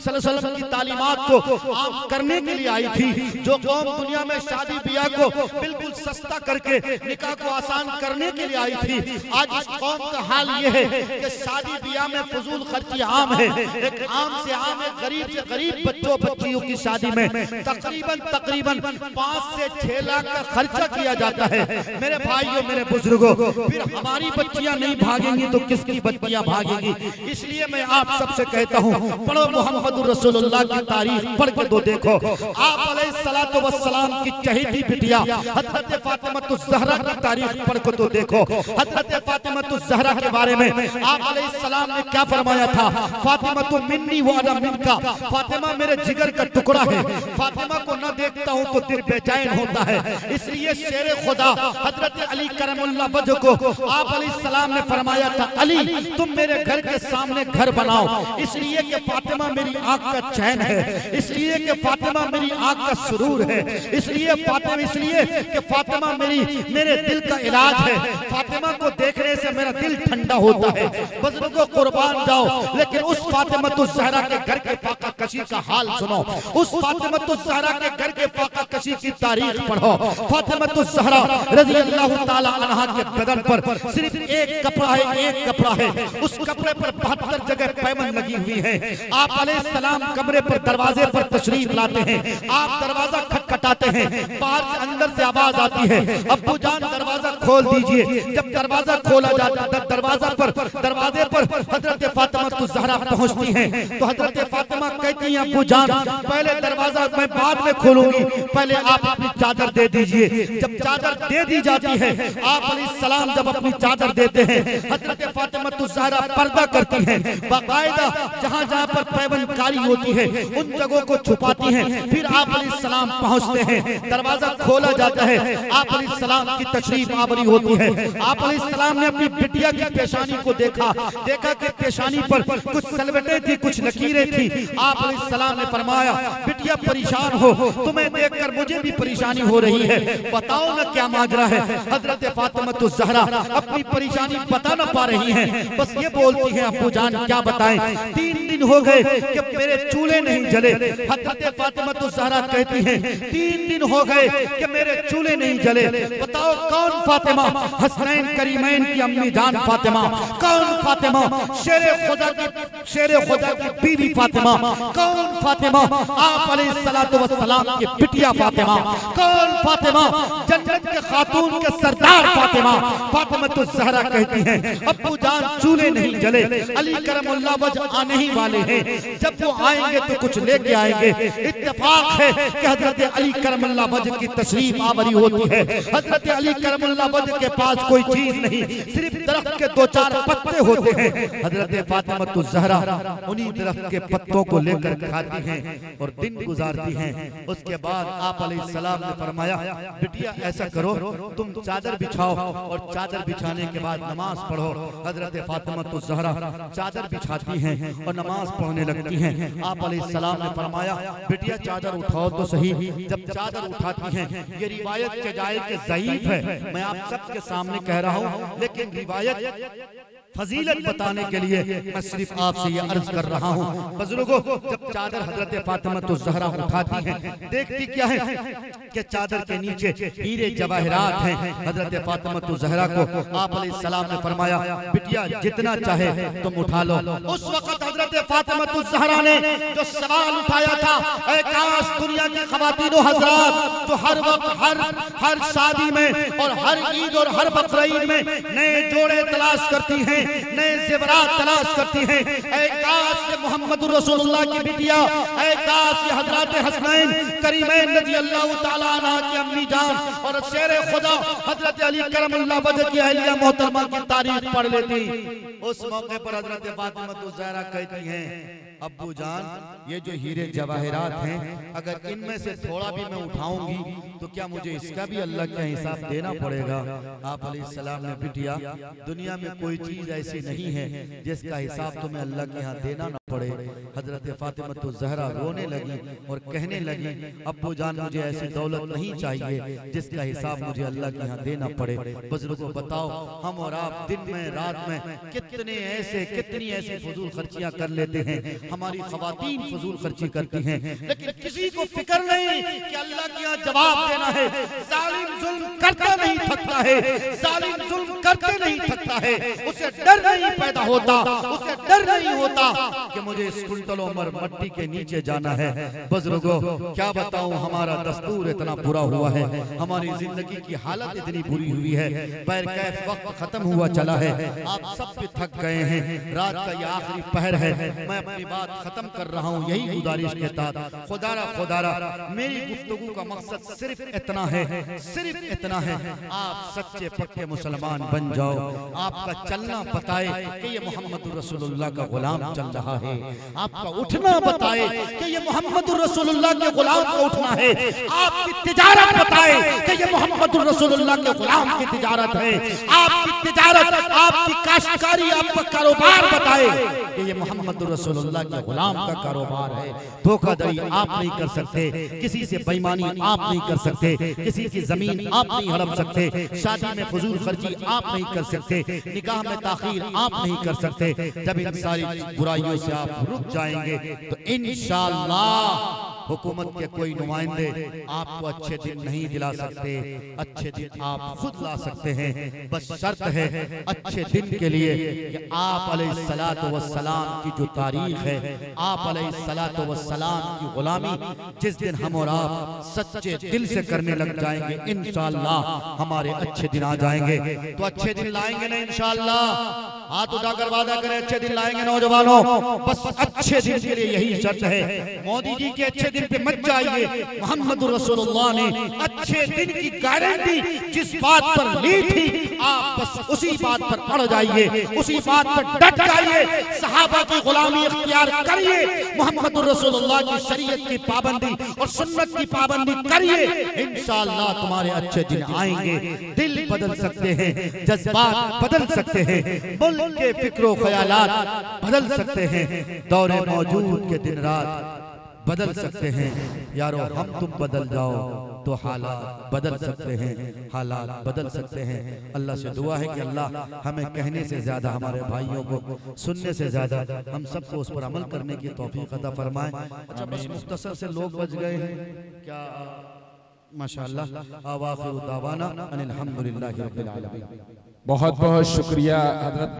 वसल्लम की तालीमात को आम करने के लिए आई थी, जो कौम दुनिया में शादी ब्याह को बिल्कुल सस्ता करके निकाह को आसान करने के लिए आई थी, आज इस कौम का हाल ये है कि शादी ब्याह में फजूल खर्ची आम है। एक आम से आम है, गरीब से गरीब बच्चों बच्चियों की शादी में तकरीबन 5 से 6 लाख का खर्चा किया जाता है। मेरे भाइयों, मेरे बुजुर्गों, फिर हमारी बच्चियां नहीं भागेंगी तो किसकी बच्चियां भागेंगी? इसलिए मैं आप सबसे कहता हूँ, पढ़ो मोहम्मद रसूलुल्लाह की तारीफ पढ़ के तो देखो। आप अलैहिस्सलातु वस्सलाम की चहेती बिटिया हजरत फातिमतुज़ ज़हरा की तारीफ पढ़ के तो देखो। हजरत फातिमतुज़ ज़हरा के बारे में आप अलैहिस्सलाम ने क्या फरमाया था? फातिमतु मिन्नी व अना मिनका, फातिमा मेरे जिगर का टुकड़ा है। फातिमा को न देखता हूँ तो दिल बेचैन होता है। इसलिए शेरे खुदा हजरत अली करमुल्लाह वजह को आप अलैहिस्सलाम ने फरमाया था, अली तुम मेरे घर के सामने घर बनाओ, इसलिए कि फातिमा मेरी आंख का चैन है, इसलिए कि फातिमा मेरी आंख का सुरूर है, इसलिए कि फातिमा मेरे दिल का इलाज है। फातिमा को देखने से मेरा दिल ठंडा होता है। बुजुर्गों कुर्बान जाओ, लेकिन उस फातिमतुज़ ज़हरा के घर के फाका कशी का हाल सुनो। उस फातिमतुज़ ज़हरा के घर के फाका कशी की तारीख पढ़ो। फातिमतुज़ ज़हरा रज़ियल्लाहु ताला अन्हा के बदन पर सिर्फ एक कपड़ा है, एक कपड़ा है। उस कपड़े पर 72 जगह पैबंद लगी हुई है। आप अलैहिस्सलाम कमरे पर दरवाजे पर तशरीफ लाते हैं, आप दरवाजा खटखटाते हैं, बाहर से अंदर से आवाज आती है, अब्बू जान दरवाजा खोल दीजिए। जब दरवाजा खोला जाता है, दरवाजे पर हजरत फातिमतुज़ ज़हरा पहुंचती हैं, तो हजरत फातिमा कहती हैं, अब्बू जान पहले दरवाजा मैं बाद में खोलूंगी, पहले आप अपनी चादर दे दीजिए। जब चादर दे दी जाती है, आप अलैहिस्सलाम जब अपनी चादर देते हैं, हजरत फातिमतुज़ ज़हरा पर्दा करती हैं, बाकायदा जहाँ जहाँ पर पैबंदकारी होती है उन जगहों को छुपाती हैं। फिर आप अलैहिस्सलाम पहुँचते हैं, दरवाजा खोला जाता है, आप अलैहिस्सलाम की तशरीफ आवरी होती है। आप अलैहिस्सलाम ने अपनी बिटिया की पेशानी को देखा कि पेशानी पर कुछ सलवटें थी, कुछ लकीरें थी। आप अलैहिस्सलाम ने फरमाया, बिटिया परेशान हो, तुम्हें देखकर मुझे भी परेशानी हो रही है, बताओ ना क्या माजरा है। हजरत फातिमतुज़ ज़हरा अपनी परेशानी बता ना पा रही हैं, बस ये बोलती हैं, अब्बू जान क्या बताएं, 3 दिन हो गए कि मेरे चूल्हे नहीं जले। हजरत फातिमतुज़ ज़हरा कहती हैं, 3 दिन हो गए कि मेरे चूल्हे नहीं जले, बताओ कौन फातिमा? हसनैन करीमैन की अम्मी जान फातिमा। कौन फातिमा? शेरे खुदा की बीवी फातिमा। कौन फातिमा? आप अलैहिस्सलातु वस्सलाम की बिटिया फातिमा। कौन फातिमा? जन्नत के खातून के सरदार फातिमा। फातिमतुज़ ज़हरा कहती हैं, अब्बू जान चूल्हे नहीं जले, अली करमुल्लाह वजह आने ही वाले हैं, जब वो आएंगे तो कुछ लेके आएंगे। इत्तेफाक है कि हजरत अली करमुल्लाह वजह की तशरीफ आवरी होती है। हजरत अली करमुल्लाह वजह के पास कोई चीज नहीं, सिर्फ दरख्त के 2-4 पत्ते होते हैं। हजरत फातिमतुज़ ज़हरा उन्हीं दरख्त के पत्तों को लेकर खाती हैं और दिन गुजारती हैं। उसके बाद आप अलैहिस्सलाम ने फरमाया, बिटिया ऐसा करो, तुम चादर बिछाओ और चादर बिछाने के बाद नमाज पढ़ो। हजरत फातिमतुज़ ज़हरा चादर बिछाती हैं और नमाज पढ़ने लगती हैं। आप अलैहिस्सलाम ने फरमाया, बिटिया चादर उठाओ तो सही। जब चादर उठाती हैं, ये रिवायत के जाए के ज़ईफ है, मैं आप सबके सामने कह रहा हूँ, लेकिन रिवायत फजीलत बताने के लिए मैं सिर्फ आपसे ये अर्ज कर रहा हूँ। बुजुर्गों, जब चादर हजरत फातिमतुज़ ज़हरा उठाती हैं, देखती क्या है कि चादर के नीचे हीरे जवाहरात हैं। हजरत फातिमतुज़ ज़हरा को आप अलैहिस्सलाम ने फरमाया, बिटिया जितना चाहे तुम उठा लो। उस वक्त हजरत फातिमतुज़ ज़हरा ने जो सवाल उठाया था, ऐ काश दुनिया की ख़वातीनो हज़रात जो हर वक्त हर शादी में और हर ईद और हर बकरीद में नए जोड़े तलाश करती हैं, नए ज़ेवरात तलाश करती हैं, ऐ काश ये मोहम्मद रसूलुल्लाह की बिटिया, ऐ काश ये हजरत हसनैन करीमैन रज़ियल्लाहु ताला अन्हा की अम्मी जान और शेरे खुदा हजरत अली करमुल्लाह वजह की अहलिया मोहतरमा की तारीफ पढ़ लेती। उस मौके पर हजरत फातिमतुज़ ज़हरा कहती हैं, अब्बू जान ये जो हीरे जवाहरात हैं, अगर इनमें से थोड़ा भी मैं उठाऊंगी तो क्या मुझे इसका भी अल्लाह का हिसाब देना पड़ेगा? आप अलैहिस्सलाम ने, बिटिया दुनिया में कोई चीज ऐसी नहीं है जिसका हिसाब तुम्हें अल्लाह के यहाँ देना न पड़े। हजरत फातिमतुज़ ज़हरा रोने लगी और कहने लगी, अब्बू जान मुझे ऐसी दौलत नहीं चाहिए जिसका हिसाब मुझे अल्लाह के यहाँ देना पड़े। बुजुर्गों बताओ, हम और आप दिन में रात में कितनी ऐसी फजूल खर्चियां कर लेते हैं। हमारी ख़वातीन फजूल खर्ची करती हैं, लेकिन किसी को फिक्र नहीं कि अल्लाह के यहाँ जवाब देना है। जालिम जुल्म करता नहीं थकता है, जालिम जुल्म करते नहीं थकता है, उसे डर नहीं पैदा होता, उसे डर नहीं होता कि मुझे इस कुंटल उमर मट्टी के नीचे जाना है। बुजुर्गों, क्या बताऊं, हमारा दस्तूर इतना बुरा हुआ है, हमारी जिंदगी की हालत इतनी बुरी हुई है, पैर कैफ वक्त खत्म हुआ चला है, आप सब भी थक गए हैं, रात का ये आखिरी पहर है, मैं अपनी बात खत्म कर रहा हूँ यही गुजारिश के साथ। खुदारा मेरी गुफ्तगू का मकसद सिर्फ इतना है, सिर्फ इतना है, आप सच्चे पक्के मुसलमान बन जाओ। आपका चलना बताए कि ये मोहम्मद रसूलुल्लाह का गुलाम चल रहा है, आपका उठना बताए कि ये मोहम्मद रसूलुल्लाह के गुलाम का उठना है, आपकी तिजारत बताए कि ये मोहम्मद रसूलुल्लाह के गुलाम की तिजारत है, आपकी तिजारत, आपकी काश्तकारी, आपका कारोबार बताए कि ये मोहम्मद रसूलुल्लाह के गुलाम का कारोबार है। धोखाधड़ी आप नहीं कर सकते, किसी से बेईमानी आप नहीं कर सकते, किसी की जमीन आप नहीं हड़प सकते, शादी में फजूल खर्ची आप नहीं कर सकते, निकाह में ताखीर आप नहीं कर सकते। जब इन सारी बुराइयों से आप रुक जाएंगे तो इंशाअल्लाह हुकूमत के कोई नुमाइंदे आपको अच्छे दिन नहीं दिला सकते, अच्छे दिन आप खुद ला सकते हैं। बस शर्त है अच्छे दिन के लिए कि आप अलैहिस्सलातु वस्सलाम की जो तारीख है, आप अलैहिस्सलातु वस्सलाम की गुलामी जिस दिन हम और आप सच्चे दिल से करने लग जाएंगे, इंशाअल्लाह हमारे अच्छे दिन आ जाएंगे। तो अच्छे दिन लाएंगे ना इंशाअल्लाह, हाथ उठाकर वादा करें अच्छे दिन लाएंगे नौजवानों। बस अच्छे दिन के लिए यही शर्त है, मोदी जी के अच्छे दिन पे मत जाइए, मोहम्मद रसूलुल्लाह ने अच्छे दिन की गारंटी जिस बात पर ली थी, आप बस उसी बात पर अड़ जाइए, उसी बात पर डट जाइए, सहाबा की गुलामी इख्तियार करिए, मोहम्मद रसूलुल्लाह की शरीयत की पाबंदी और सुन्नत की पाबंदी करिए, इंशाअल्लाह तुम्हारे अच्छे दिन आएंगे। दिल बदल सकते हैं, जज्बात बदल सकते हैं, मुल्क के फिक्रो ख्यालात बदल सकते हैं, दौरे मौजूद के दिन रात बदल सकते हैं। यारो हम तुम बदल जाओ तो हालात बदल सकते हैं, हालात बदल सकते हैं। अल्लाह से दुआ है कि अल्लाह हमें कहने से ज्यादा, हमारे भाइयों को सुनने से ज्यादा हम सबको उस पर अमल करने की तौफीक अता फरमाए। अच्छा बस मुख्तसर से लोग बच गए हैं क्या? माशाअल्लाह। आवाखिरु दावाना अनिल हम्दुलिल्लाहि रब्बिल आलमीन। बहुत बहुत शुक्रिया हजरत।